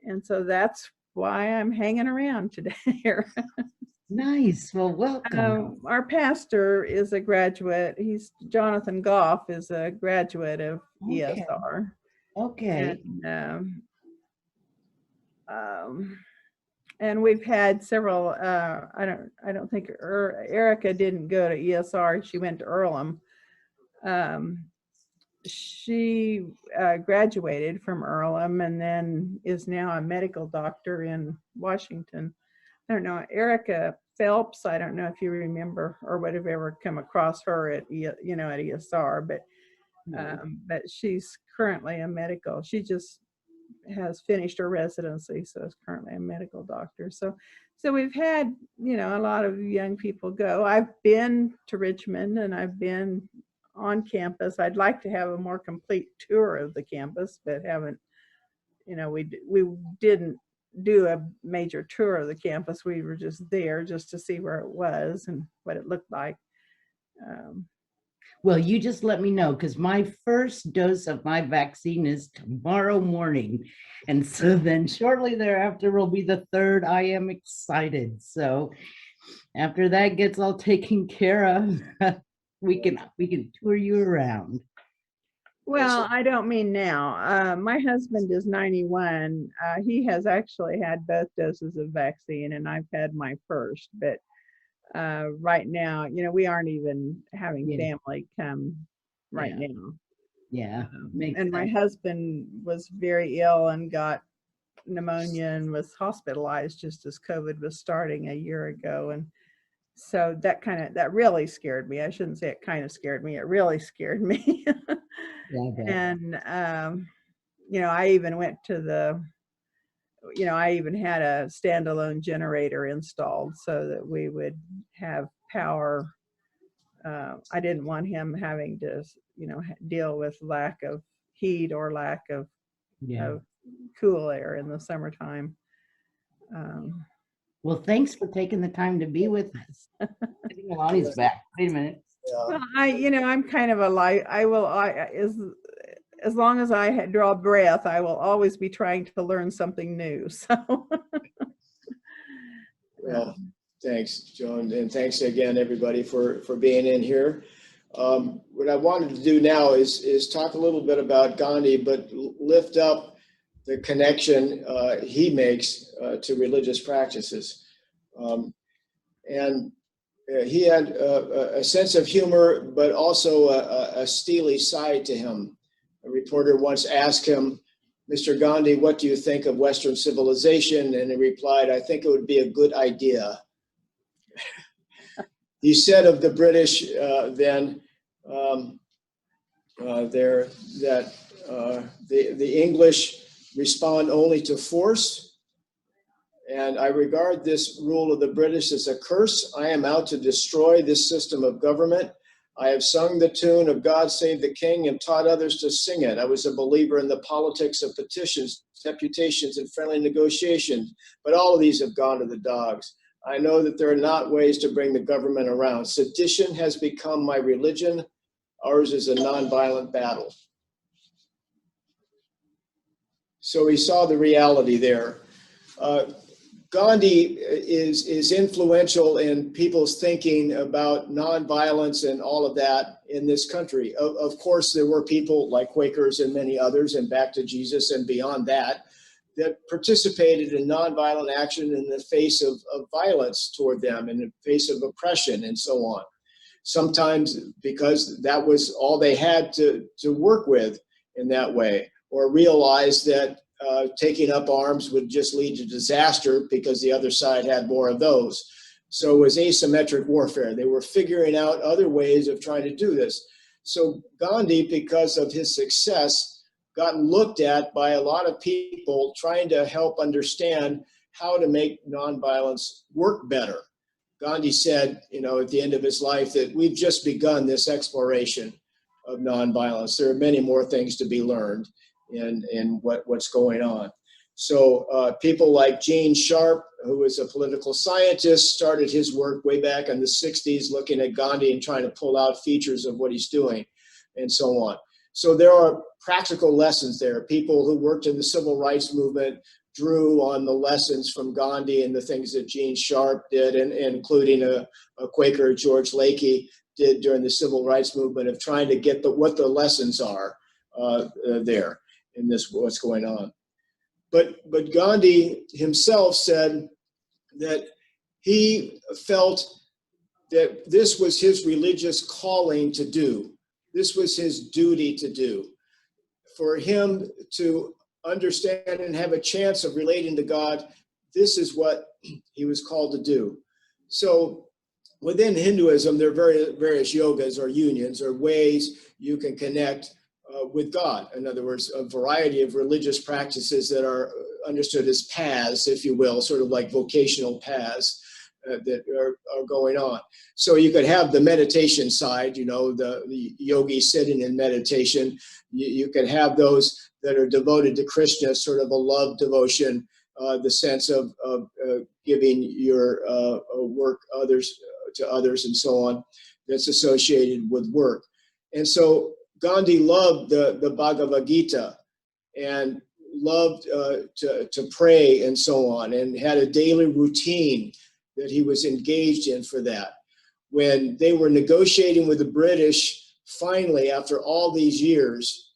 And so that's why I'm hanging around today here. Nice. Well, welcome. Our pastor is a graduate. Jonathan Goff is a graduate of ESR. Okay. And we've had several. I don't think Erica didn't go to ESR. She went to Earlham. She graduated from Earlham and then is now a medical doctor in Washington. I don't know, Erica Phelps. I don't know if you remember or would have ever come across her at ESR, but she's currently a medical. She just has finished her residency, so is currently a medical doctor. So we've had a lot of young people go. I've been to Richmond and I've been on campus. I'd like to have a more complete tour of the campus, but haven't. We didn't do a major tour of the campus. We were just there just to see where it was and what it looked like. Well, you just let me know, because my first dose of my vaccine is tomorrow morning. And so then shortly thereafter will be the third. I am excited. So after that gets all taken care of, we can tour you around. Well, I don't mean now. My husband is 91. He has actually had both doses of vaccine, and I've had my first. But right now, we aren't even having family come right now. Yeah. And my husband was very ill and got pneumonia and was hospitalized just as COVID was starting a year ago. And so that really scared me. I shouldn't say it kind of scared me. It really scared me. And, I even went to I even had a standalone generator installed so that we would have power. I didn't want him having to, deal with lack of heat or lack of cool air in the summertime. Well, thanks for taking the time to be with us. I think Lonnie's back. Wait a minute. Well, I'm kind of as long as I draw breath, I will always be trying to learn something new. So. Well, thanks, Joan, and thanks again, everybody, for being in here. What I wanted to do now is talk a little bit about Gandhi, but lift up the connection he makes to religious practices. And he had a sense of humor, but also a steely side to him. A reporter once asked him, "Mr. Gandhi, what do you think of Western civilization?" And he replied, "I think it would be a good idea." He said of the British then that the English respond only to force. And I regard this rule of the British as a curse. I am out to destroy this system of government. I have sung the tune of God Save the King and taught others to sing it. I was a believer in the politics of petitions, deputations, and friendly negotiations, but all of these have gone to the dogs. I know that there are not ways to bring the government around. Sedition has become my religion. Ours is a nonviolent battle. So he saw the reality there. Gandhi is influential in people's thinking about nonviolence and all of that in this country. Of course, there were people like Quakers and many others, and back to Jesus and beyond that, that participated in nonviolent action in the face of violence toward them, in the face of oppression and so on. Sometimes because that was all they had to work with in that way, or realize that taking up arms would just lead to disaster because the other side had more of those. So it was asymmetric warfare. They were figuring out other ways of trying to do this. So Gandhi, because of his success, got looked at by a lot of people trying to help understand how to make nonviolence work better. Gandhi said, at the end of his life, that we've just begun this exploration of nonviolence. There are many more things to be learned in what's going on. So people like Gene Sharp, who was a political scientist, started his work way back in the 60s, looking at Gandhi and trying to pull out features of what he's doing and so on. So there are practical lessons there. People who worked in the civil rights movement drew on the lessons from Gandhi and the things that Gene Sharp did, and including a Quaker, George Lakey, did during the civil rights movement, of trying to get what the lessons are there in this, what's going on. But Gandhi himself said that he felt that this was his religious calling to do. This was his duty to do. For him to understand and have a chance of relating to God, this is what he was called to do. So within Hinduism, there are various yogas or unions or ways you can connect with God. In other words, a variety of religious practices that are understood as paths, if you will, sort of like vocational paths that are going on. So you could have the meditation side, the yogi sitting in meditation. You could have those that are devoted to Krishna, sort of a love devotion, the sense of giving your work to others and so on, that's associated with work. And so Gandhi loved the Bhagavad Gita and loved to pray and so on, and had a daily routine that he was engaged in for that. When they were negotiating with the British, finally, after all these years,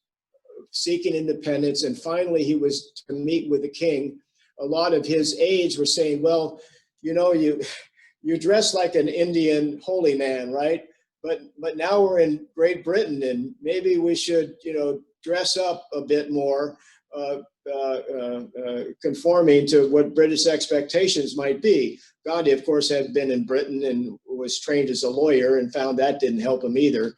seeking independence, and finally he was to meet with the king, a lot of his aides were saying, well, you dress like an Indian holy man, right? But now we're in Great Britain, and maybe we should, dress up a bit more, conforming to what British expectations might be. Gandhi, of course, had been in Britain and was trained as a lawyer, and found that didn't help him either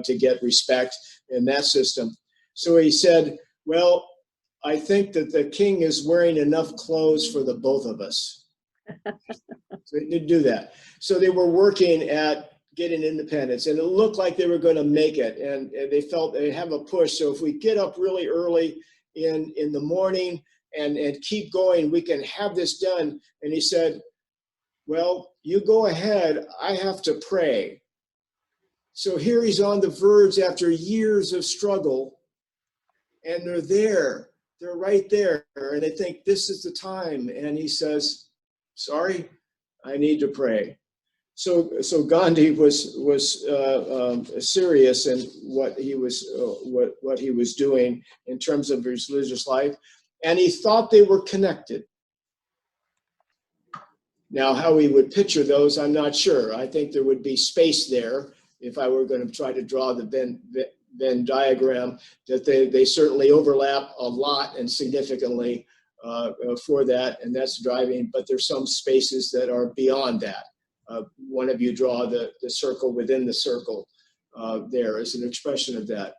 to get respect in that system. So he said, well, I think that the king is wearing enough clothes for the both of us. So they did do that. So they were working at getting independence, and it looked like they were going to make it, and they felt they have a push. So if we get up really early in the morning and keep going, we can have this done. And he said, well, you go ahead, I have to pray. So here he's on the verge after years of struggle, and they're right there, and they think this is the time. And he says, sorry, I need to pray. So Gandhi was serious in what he was doing in terms of his religious life, and he thought they were connected. Now, how he would picture those, I'm not sure. I think there would be space there if I were going to try to draw the Venn diagram, that they certainly overlap a lot and significantly for that, and that's driving, but there's some spaces that are beyond that. One of you draw the circle within the circle there as an expression of that.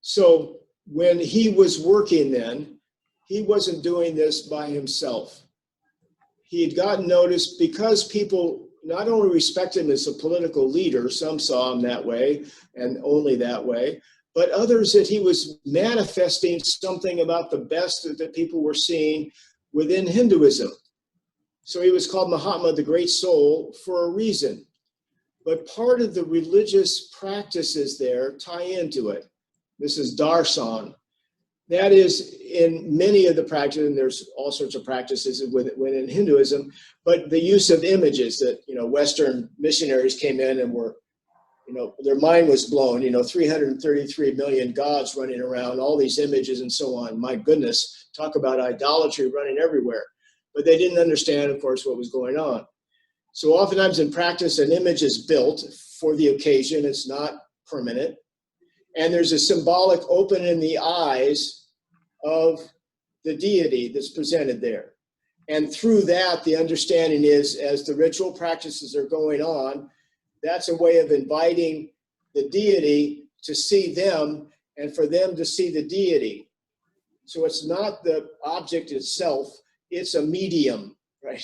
So when he was working then, he wasn't doing this by himself. He had gotten noticed because people not only respect him as a political leader, some saw him that way and only that way, but others that he was manifesting something about the best that people were seeing within Hinduism. So he was called Mahatma, the great soul, for a reason. But part of the religious practices there tie into it. This is darshan. That is in many of the practices, and there's all sorts of practices within Hinduism, but the use of images that, Western missionaries came in and were, their mind was blown, 333 million gods running around, all these images and so on. My goodness, talk about idolatry running everywhere. But they didn't understand, of course, what was going on. So oftentimes in practice, an image is built for the occasion. It's not permanent. And there's a symbolic open in the eyes of the deity that's presented there. And through that, the understanding is, as the ritual practices are going on, that's a way of inviting the deity to see them and for them to see the deity. So it's not the object itself, it's a medium, right,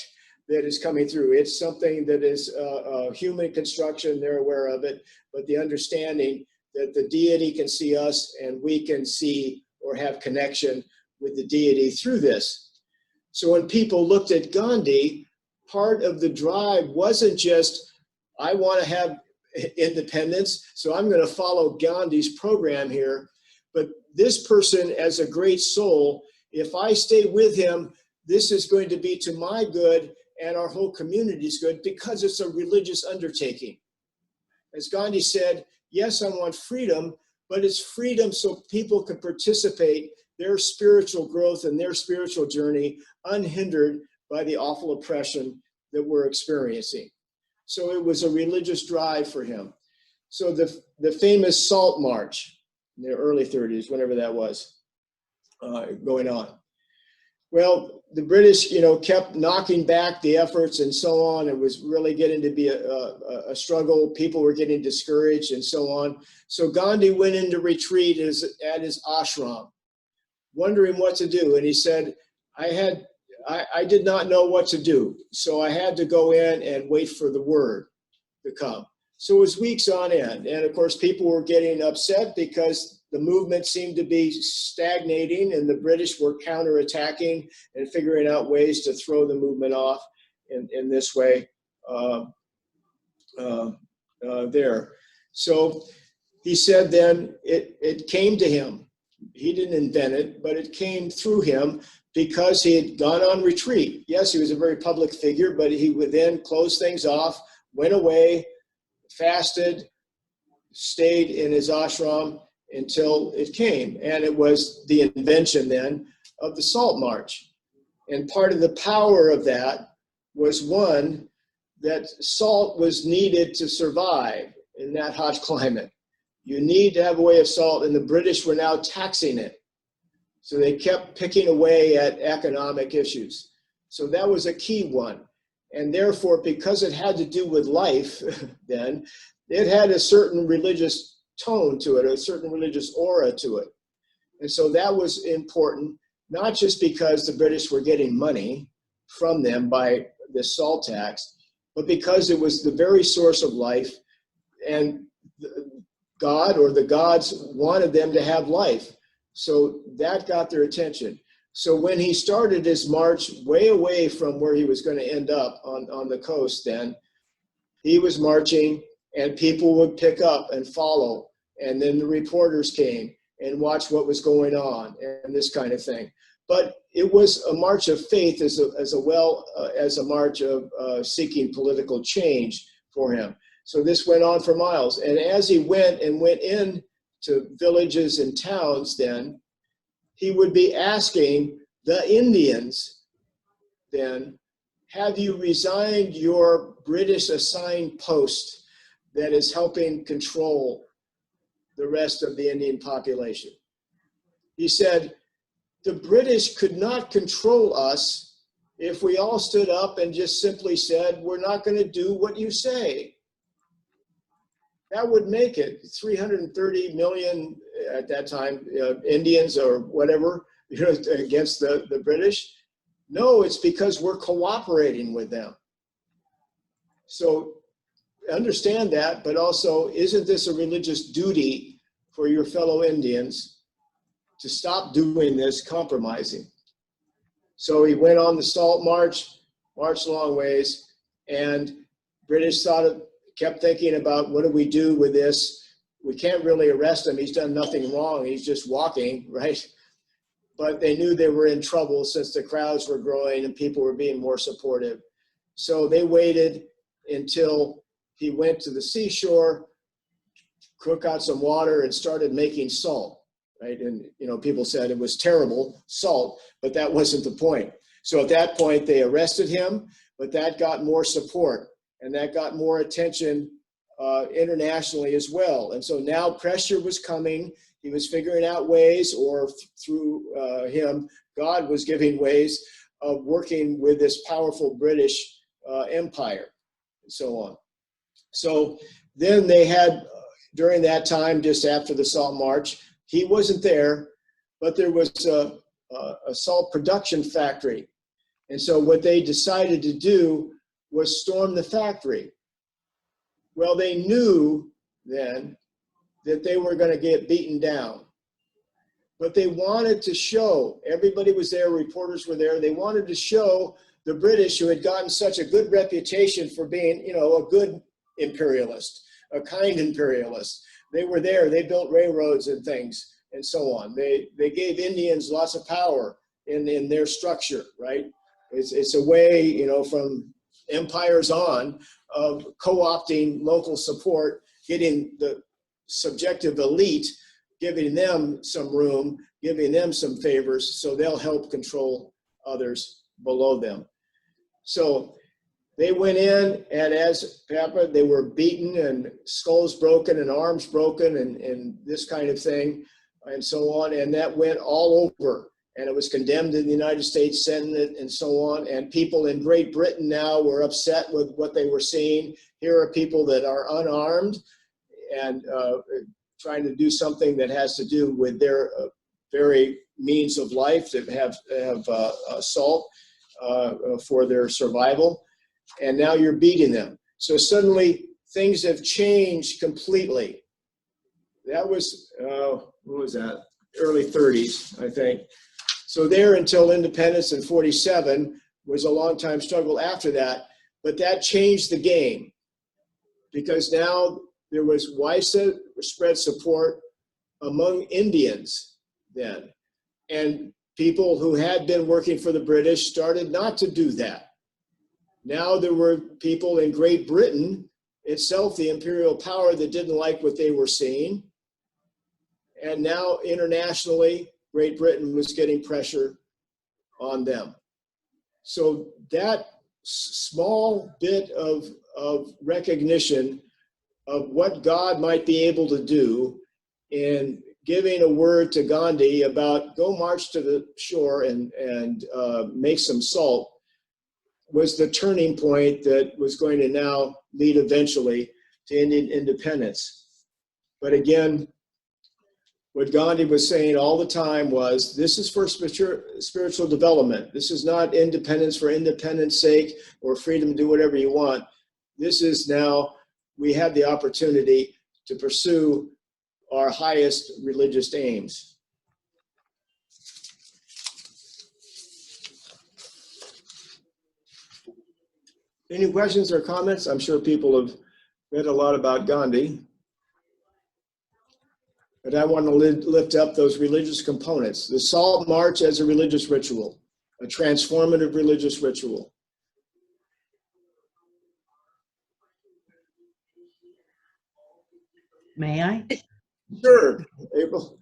that is coming through. It's something that is a human construction, they're aware of it, but the understanding that the deity can see us and we can see or have connection with the deity through this. So when people looked at Gandhi, part of the drive wasn't just, I want to have independence, so I'm going to follow Gandhi's program here. But this person, as a great soul, if I stay with him, this is going to be to my good and our whole community's good, because it's a religious undertaking. As Gandhi said, yes, I want freedom, but it's freedom so people can participate their spiritual growth and their spiritual journey unhindered by the awful oppression that we're experiencing. So it was a religious drive for him. So the famous Salt March in the early 30s, whenever that was going on. Well, the British, kept knocking back the efforts and so on. It was really getting to be a struggle. People were getting discouraged and so on. So Gandhi went into retreat at his ashram, wondering what to do. And he said, I did not know what to do. So I had to go in and wait for the word to come. So it was weeks on end. And of course, people were getting upset because the movement seemed to be stagnating and the British were counterattacking and figuring out ways to throw the movement off in this way there. So he said then it came to him. He didn't invent it, but it came through him because he had gone on retreat. Yes, he was a very public figure, but he would then close things off, went away, fasted, stayed in his ashram until it came. And it was the invention then of the Salt March. And part of the power of that was, one, that salt was needed to survive in that hot climate. You need to have a way of salt, and the British were now taxing it. So they kept picking away at economic issues. So that was a key one. And therefore, because it had to do with life then, it had a certain religious tone to it, a certain religious aura to it. And so that was important, not just because the British were getting money from them by the salt tax, but because it was the very source of life, and God or the gods wanted them to have life. So that got their attention. So when he started his march way away from where he was going to end up on the coast then, he was marching and people would pick up and follow. And then the reporters came and watched what was going on and this kind of thing. But it was a march of faith as a march of seeking political change for him. So this went on for miles. And as he went in to villages and towns then, he would be asking the Indians then, have you resigned your British assigned post that is helping control the rest of the Indian population? He said, the British could not control us if we all stood up and just simply said, we're not going to do what you say. That would make it 330 million at that time, Indians or whatever, against the British. No, it's because we're cooperating with them. So understand that, but also, isn't this a religious duty for your fellow Indians to stop doing this compromising? So he went on the Salt March, marched a long ways, and British kept thinking about, what do we do with this? We can't really arrest him. He's done nothing wrong. He's just walking, right? But they knew they were in trouble since the crowds were growing and people were being more supportive. So they waited until he went to the seashore, cook out some water, and started making salt, right? And, you know, people said it was terrible salt, but that wasn't the point. So at that point, they arrested him, but that got more support and that got more attention internationally as well. And so now pressure was coming. He was figuring out ways, or through him, God was giving ways of working with this powerful British empire and so on. So then they had, during that time, just after the Salt March, he wasn't there, but there was a salt production factory. And so what they decided to do was storm the factory. Well, they knew then that they were going to get beaten down. But they wanted to show, everybody was there, reporters were there, they wanted to show the British, who had gotten such a good reputation for being, you know, a good imperialist, a kind imperialist. They were there, they built railroads and things and so on. They gave Indians lots of power in their structure, right? It's a way, you know, from empires on, of co-opting local support, getting the subjective elite, giving them some room, giving them some favors, so they'll help control others below them. So they went in, and as Papa, they were beaten and skulls broken and arms broken and this kind of thing and so on. And that went all over, and it was condemned in the United States Senate and so on. And people in Great Britain now were upset with what they were seeing. Here are people that are unarmed and trying to do something that has to do with their very means of life, that have salt for their survival. And now you're beating them. So suddenly things have changed completely. That was, what was that? Early 30s, I think. So there until independence in 47 was a long time struggle after that, but that changed the game, because now there was widespread support among Indians then. And people who had been working for the British started not to do that. Now there were people in Great Britain itself, the imperial power, that didn't like what they were seeing. And now internationally, Great Britain was getting pressure on them. So that small bit of recognition of what God might be able to do in giving a word to Gandhi about go march to the shore and make some salt was the turning point that was going to now lead eventually to Indian independence. But again, what Gandhi was saying all the time was, this is for spiritual development. This is not independence for independence sake or freedom to do whatever you want. This is now, we have the opportunity to pursue our highest religious aims. Any questions or comments? I'm sure people have read a lot about Gandhi. But I want to lift up those religious components. The Salt March as a religious ritual, a transformative religious ritual. May I? Sure, April.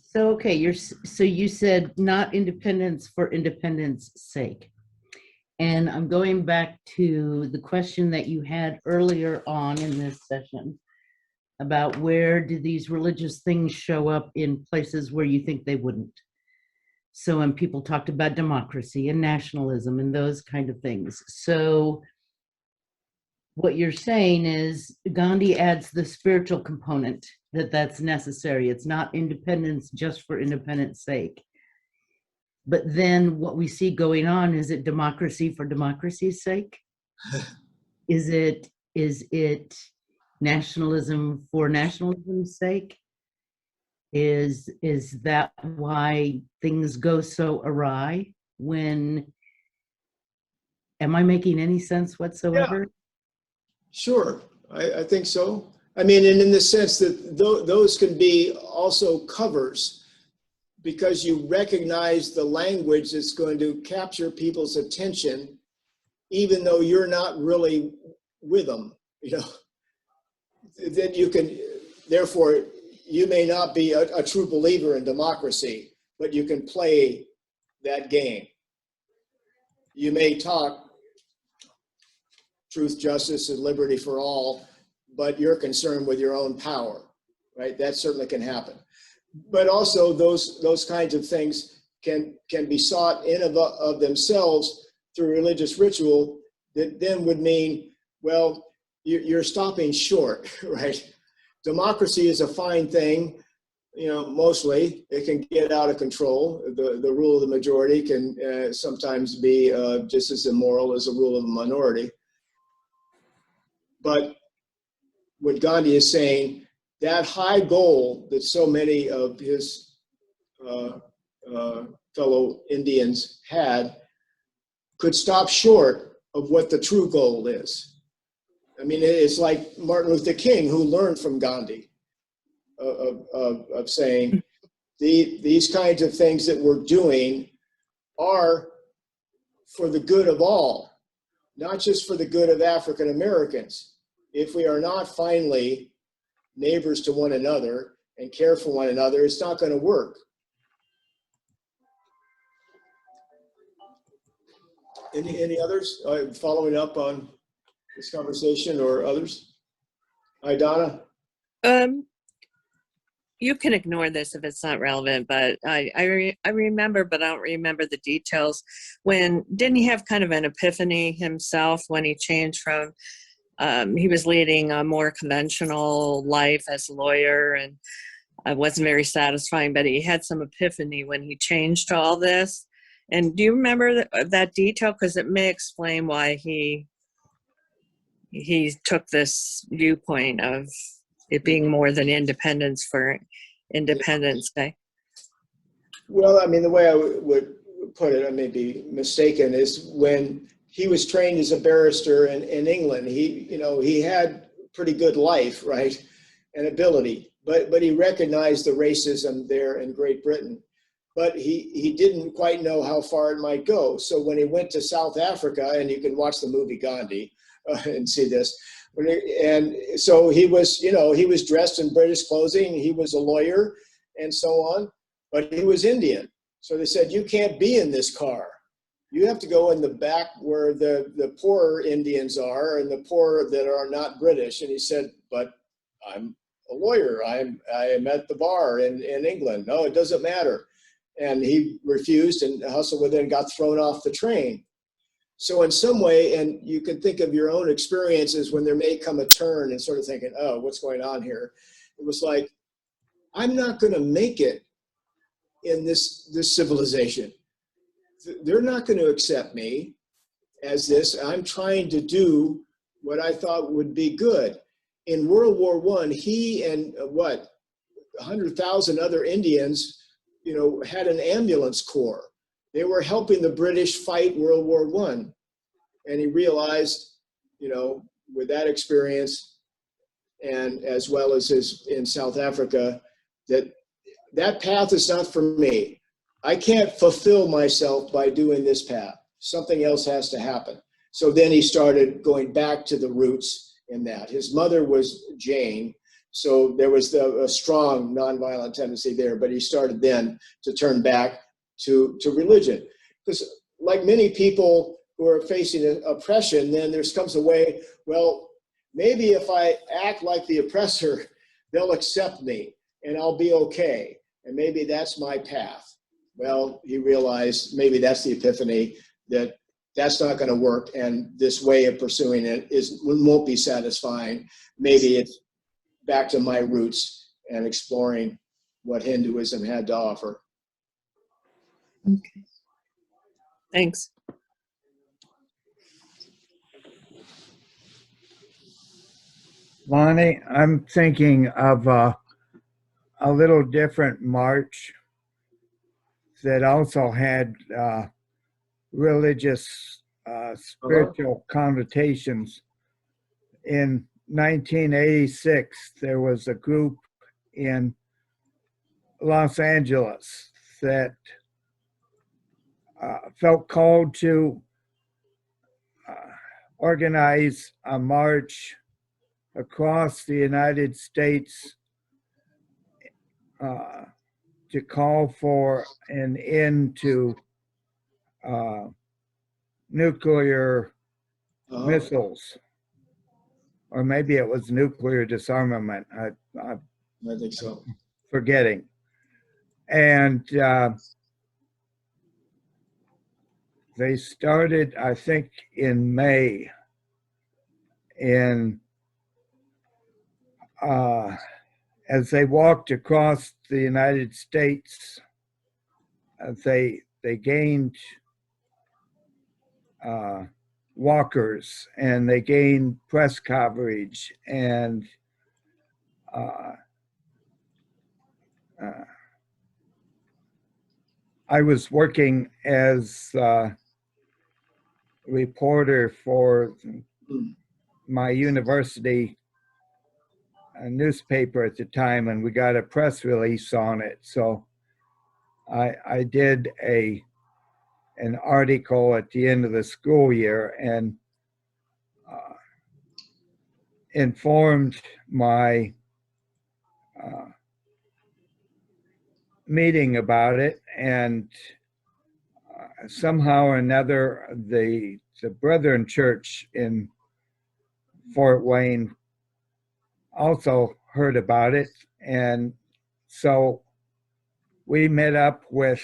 So, okay, so you said not independence for independence sake. And I'm going back to the question that you had earlier on in this session about where do these religious things show up in places where you think they wouldn't. So when people talked about democracy and nationalism and those kind of things. So what you're saying is Gandhi adds the spiritual component that's necessary. It's not independence just for independence sake. But then what we see going on, is it democracy for democracy's sake? Is it nationalism for nationalism's sake? Is that why things go so awry when Am I making any sense whatsoever? Sure, I think so. I mean, and in the sense that those can be also covers, because you recognize the language that's going to capture people's attention, even though you're not really with them, you know. Then you can, therefore, you may not be a true believer in democracy, but you can play that game. You may talk truth, justice, and liberty for all, but you're concerned with your own power, right? That certainly can happen. But also those kinds of things can be sought in of themselves through religious ritual that then would mean, well, you're stopping short, right? Democracy is a fine thing, you know, mostly. It can get out of control. The rule of the majority can sometimes be just as immoral as the rule of the minority. But what Gandhi is saying, that high goal that so many of his fellow Indians had could stop short of what the true goal is. I mean, it's like Martin Luther King, who learned from Gandhi of saying these kinds of things that we're doing are for the good of all, not just for the good of African Americans. If we are not finally neighbors to one another and care for one another, it's not going to work. Any others following up on this conversation, or others? Hi, Donna. You can ignore this if it's not relevant, but I remember, but I don't remember the details. Didn't he have kind of an epiphany himself when he changed from, he was leading a more conventional life as a lawyer, and it wasn't very satisfying, but he had some epiphany when he changed to all this. And do you remember that detail? Because it may explain why he took this viewpoint of it being more than independence for Independence Day. Well, I mean, the way I would put it, I may be mistaken, is when he was trained as a barrister in England, he had pretty good life, right, and ability, but he recognized the racism there in Great Britain, but he didn't quite know how far it might go. So when he went to South Africa, and you can watch the movie Gandhi and see this, and so he was dressed in British clothing, he was a lawyer and so on, but he was Indian. So they said, you can't be in this car. You have to go in the back where the poorer Indians are, and the poor that are not British. And he said, but I'm a lawyer. I am at the bar in England. No, it doesn't matter. And he refused and hustled with it and got thrown off the train. So in some way, and you can think of your own experiences when there may come a turn and sort of thinking, oh, what's going on here? It was like, I'm not going to make it in this civilization. They're not going to accept me as this. I'm trying to do what I thought would be good. In World War I, he and 100,000 other Indians, had an ambulance corps. They were helping the British fight World War I. And he realized, with that experience, and as well as in South Africa, that path is not for me. I can't fulfill myself by doing this path. Something else has to happen. So then he started going back to the roots in that. His mother was Jane, so there was a strong nonviolent tendency there, but he started then to turn back to religion. Because like many people who are facing oppression, then there comes a way, well, maybe if I act like the oppressor, they'll accept me and I'll be okay. And maybe that's my path. Well, he realized maybe that's the epiphany, that's not going to work, and this way of pursuing it won't be satisfying. Maybe it's back to my roots and exploring what Hinduism had to offer. Okay. Thanks. Lonnie, I'm thinking of a little different march that also had religious spiritual connotations. In 1986, there was a group in Los Angeles that felt called to organize a march across the United States to call for an end to nuclear missiles, or maybe it was nuclear disarmament. I'm I think so. forgetting. And they started, I think, in May. And as they walked across the United States, they gained walkers, and they gained press coverage, and I was working as a reporter for my university newspaper at the time, and we got a press release on it. So I did an article at the end of the school year and informed my meeting about it, and somehow or another the Brethren Church in Fort Wayne also heard about it, and so we met up with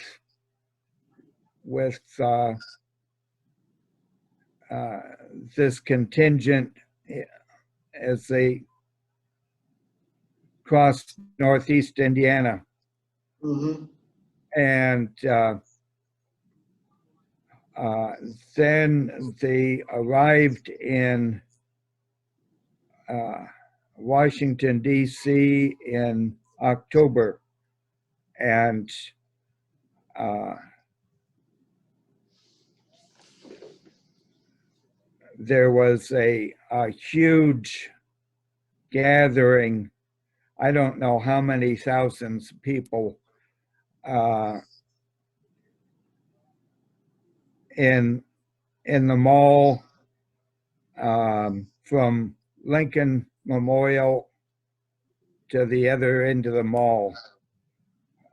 this contingent as they crossed Northeast Indiana. And then they arrived in Washington, D.C. in October. And there was a huge gathering. I don't know how many thousands of people in the mall, from Lincoln Memorial to the other end of the mall.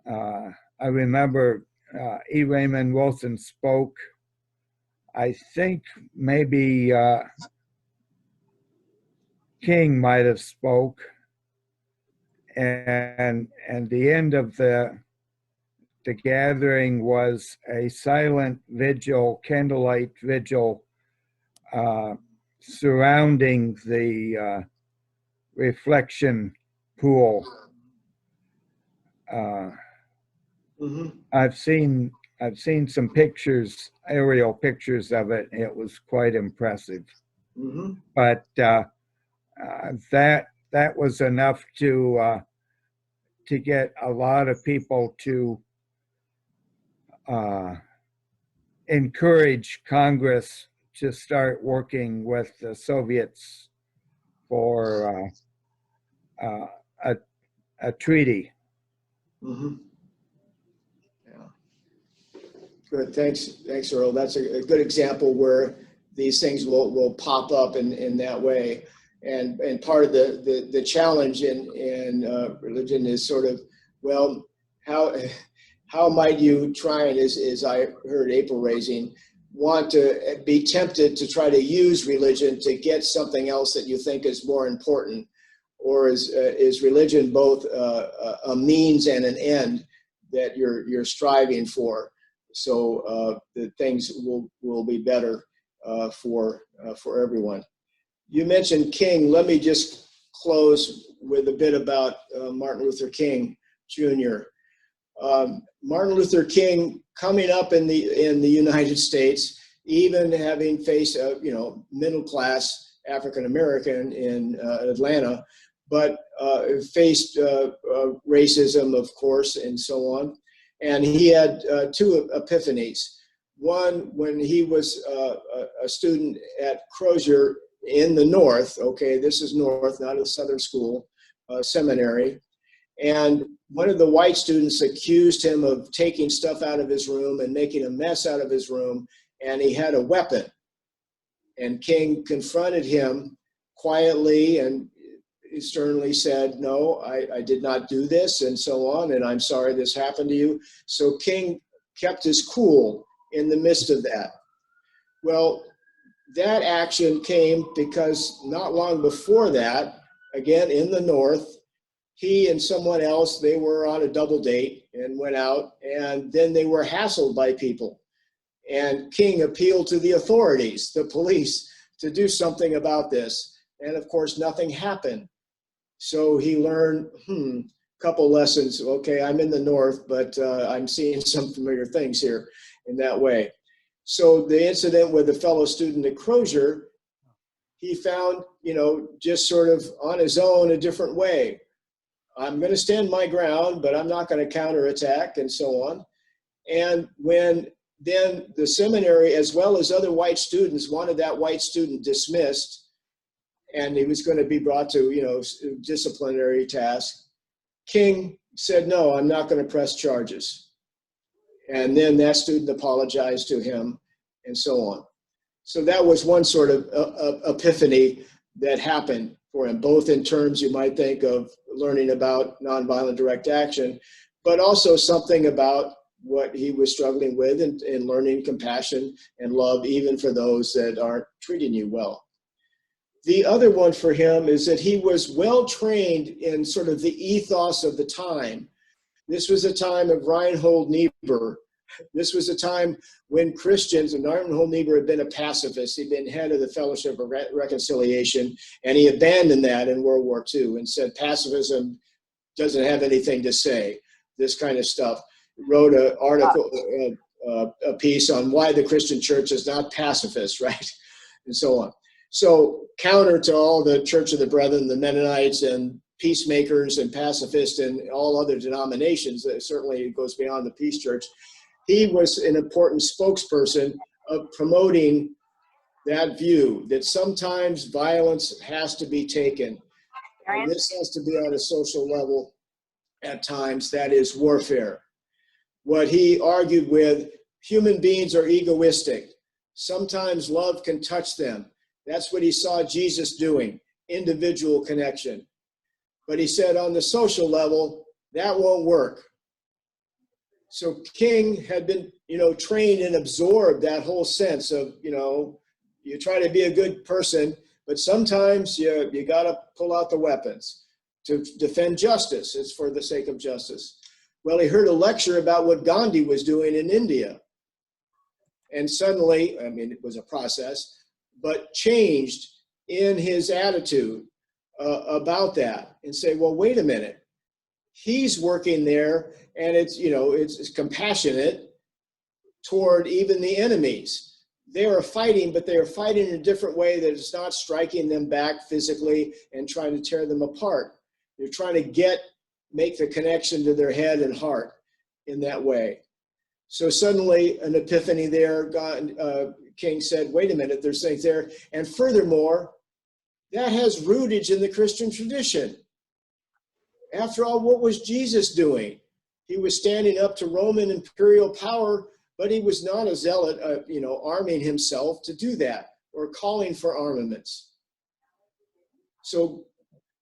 I remember E. Raymond Wilson spoke. I think maybe King might have spoke. And the end of the gathering was a silent vigil, candlelight vigil, surrounding the reflection pool. I've seen some pictures, aerial pictures of it. It was quite impressive. But that was enough to get a lot of people to encourage Congress to start working with the Soviets for a treaty. Good, thanks, Earl. That's a good example where these things will pop up in that way. And part of the challenge in religion is sort of, well, how might you try and, as I heard April raising, want to be tempted to try to use religion to get something else that you think is more important? Or is religion both a means and an end that you're striving for, so that things will be better for everyone? You mentioned King. Let me just close with a bit about Martin Luther King Jr. Martin Luther King coming up in the United States, even having faced a middle class African American in Atlanta, but faced racism, of course, and so on. And he had two epiphanies. One, when he was a student at Crozier in the north, okay, this is north, not a southern school, seminary, and one of the white students accused him of taking stuff out of his room and making a mess out of his room, and he had a weapon. And King confronted him quietly and sternly said, no, I did not do this, and so on, and I'm sorry this happened to you. So King kept his cool in the midst of that. Well, that action came because not long before that, again in the north, he and someone else, they were on a double date and went out, and then they were hassled by people. And King appealed to the authorities, the police, to do something about this. And of course, nothing happened. So he learned a couple lessons. Okay, I'm in the north, but I'm seeing some familiar things here in that way. So the incident with a fellow student at Crozier, he found, just sort of on his own a different way. I'm going to stand my ground, but I'm not going to counterattack, and so on. And when then the seminary, as well as other white students, wanted that white student dismissed, and he was going to be brought to, disciplinary task, King said, no, I'm not going to press charges. And then that student apologized to him, and so on. So that was one sort of epiphany that happened for him, both in terms you might think of learning about nonviolent direct action, but also something about what he was struggling with in learning compassion and love, even for those that aren't treating you well. The other one for him is that he was well trained in sort of the ethos of the time. This was a time of Reinhold Niebuhr. This was a time when Christians, and Reinhold Niebuhr had been a pacifist. He'd been head of the Fellowship of Reconciliation, and he abandoned that in World War II and said pacifism doesn't have anything to say, this kind of stuff. Wrote an article, a piece on why the Christian church is not pacifist, right? And so on. So counter to all the Church of the Brethren, the Mennonites and peacemakers and pacifists and all other denominations, certainly it goes beyond the Peace Church, he was an important spokesperson of promoting that view that sometimes violence has to be taken. And this has to be on a social level at times, that is warfare. What he argued with, human beings are egoistic. Sometimes love can touch them. That's what he saw Jesus doing, individual connection. But he said on the social level, that won't work. So King had been, trained and absorbed that whole sense of, you try to be a good person, but sometimes you got to pull out the weapons to defend justice. It's for the sake of justice. Well, he heard a lecture about what Gandhi was doing in India. And suddenly, it was a process, but changed in his attitude about that and say, well, wait a minute. He's working there, and it's compassionate toward even the enemies. They are fighting, but they are fighting in a different way that is not striking them back physically and trying to tear them apart. They're trying to make the connection to their head and heart in that way. So suddenly an epiphany there, King said, wait a minute, there's things there. And furthermore, that has rootage in the Christian tradition. After all, what was Jesus doing? He was standing up to Roman imperial power, but he was not a zealot, arming himself to do that or calling for armaments. So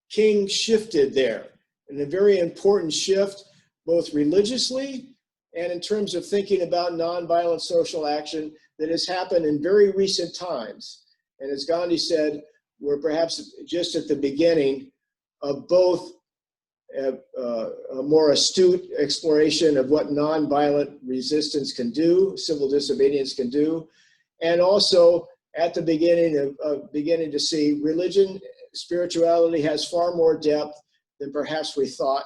King shifted there, and a very important shift, both religiously and in terms of thinking about nonviolent social action that has happened in very recent times. And as Gandhi said, we're perhaps just at the beginning of both a more astute exploration of what nonviolent resistance can do, civil disobedience can do, and also at the beginning of beginning to see religion, spirituality has far more depth than perhaps we thought.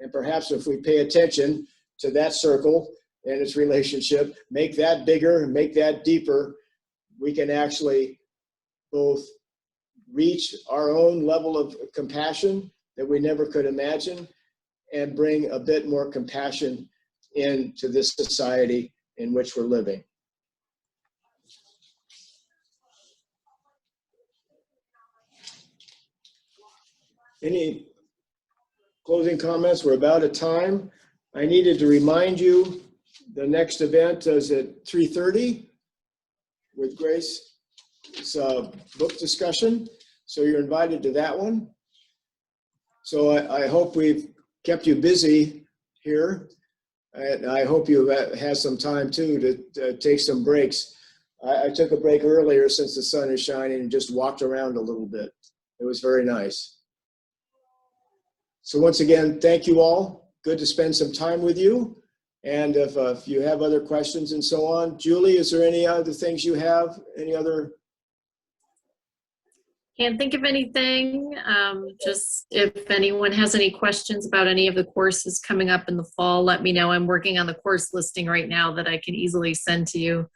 And perhaps if we pay attention to that circle and its relationship, make that bigger and make that deeper, we can actually both reach our own level of compassion that we never could imagine and bring a bit more compassion into this society in which we're living. Any closing comments? We're about at time. I needed to remind you, the next event is at 3:30 with Grace. It's a book discussion, so you're invited to that one. So I hope we've kept you busy here, and I hope you have some time too to take some breaks. I took a break earlier since the sun is shining and just walked around a little bit. It was very nice. So once again, thank you all. Good to spend some time with you. And if you have other questions and so on, Julie, is there any other things you have? Any other? Can't think of anything. Just if anyone has any questions about any of the courses coming up in the fall, let me know. I'm working on the course listing right now that I can easily send to you.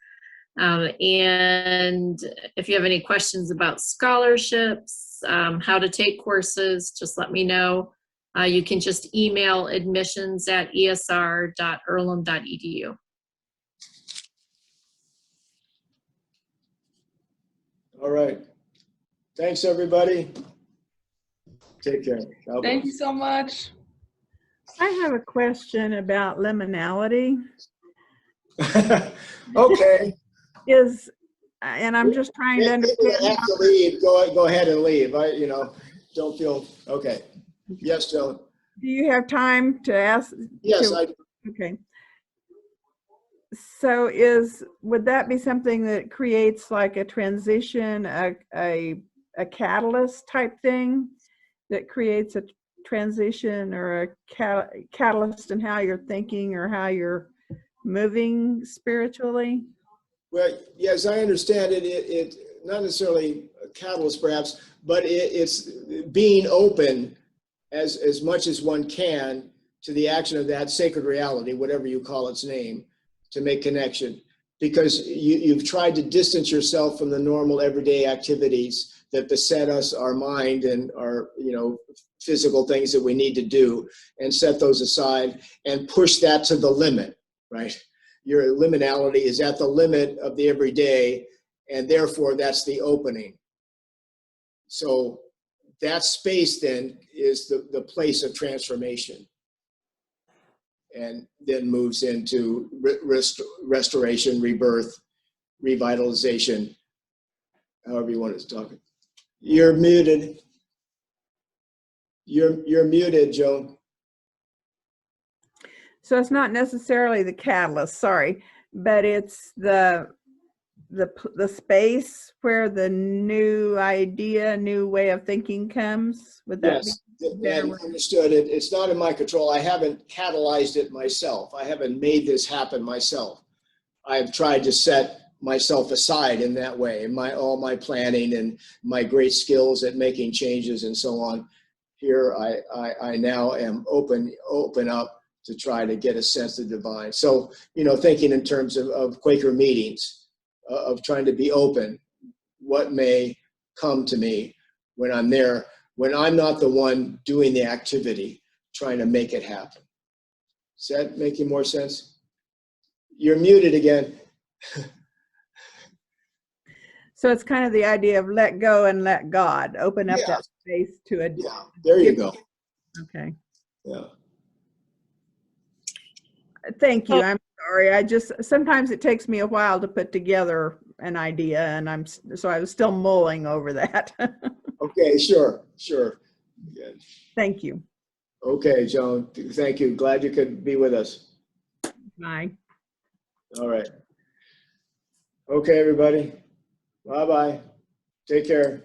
And if you have any questions about scholarships, how to take courses, just let me know. You can just email admissions@esr.earlham.edu. All right. Thanks, everybody. Take care. God Thank bless. you so much. I have a question about liminality. Okay. And I'm just trying to If you understand. have to leave, go ahead and leave. Don't feel, okay. Yes, Joan. Do you have time to ask? Yes, I do. Okay. So would that be something that creates like a transition, a catalyst type thing that creates a transition or a catalyst in how you're thinking or how you're moving spiritually? Well, yes, I understand it. It not necessarily a catalyst, perhaps, but it's being open as much as one can to the action of that sacred reality, whatever you call its name, to make connection. Because you've tried to distance yourself from the normal everyday activities that beset us, our mind and our physical things that we need to do, and set those aside and push that to the limit, right? Your liminality is at the limit of the everyday, and therefore that's the opening. So that space then is the place of transformation, and then moves into restoration, rebirth, revitalization, however you want to talk it. You're muted. You're muted, Joan. So it's not necessarily the catalyst, sorry, but it's the space where the new idea, new way of thinking comes. Would that Yes, be better? and understood. It's not in my control. I haven't catalyzed it myself. I haven't made this happen myself. I've tried to set myself aside in that way, in all my planning and my great skills at making changes and so on. Here, I now am open up to try to get a sense of divine. So, thinking in terms of Quaker meetings, of trying to be open, what may come to me when I'm there, when I'm not the one doing the activity, trying to make it happen. Is that making more sense? You're muted again. So it's kind of the idea of let go and let God, open up that space to a. Yeah, there you go. Okay. Yeah. Thank you. I'm sorry. Sometimes it takes me a while to put together an idea, and I was still mulling over that. Okay, sure. Good. Thank you. Okay, Joan, thank you. Glad you could be with us. Bye. All right. Okay, everybody. Bye-bye. Take care.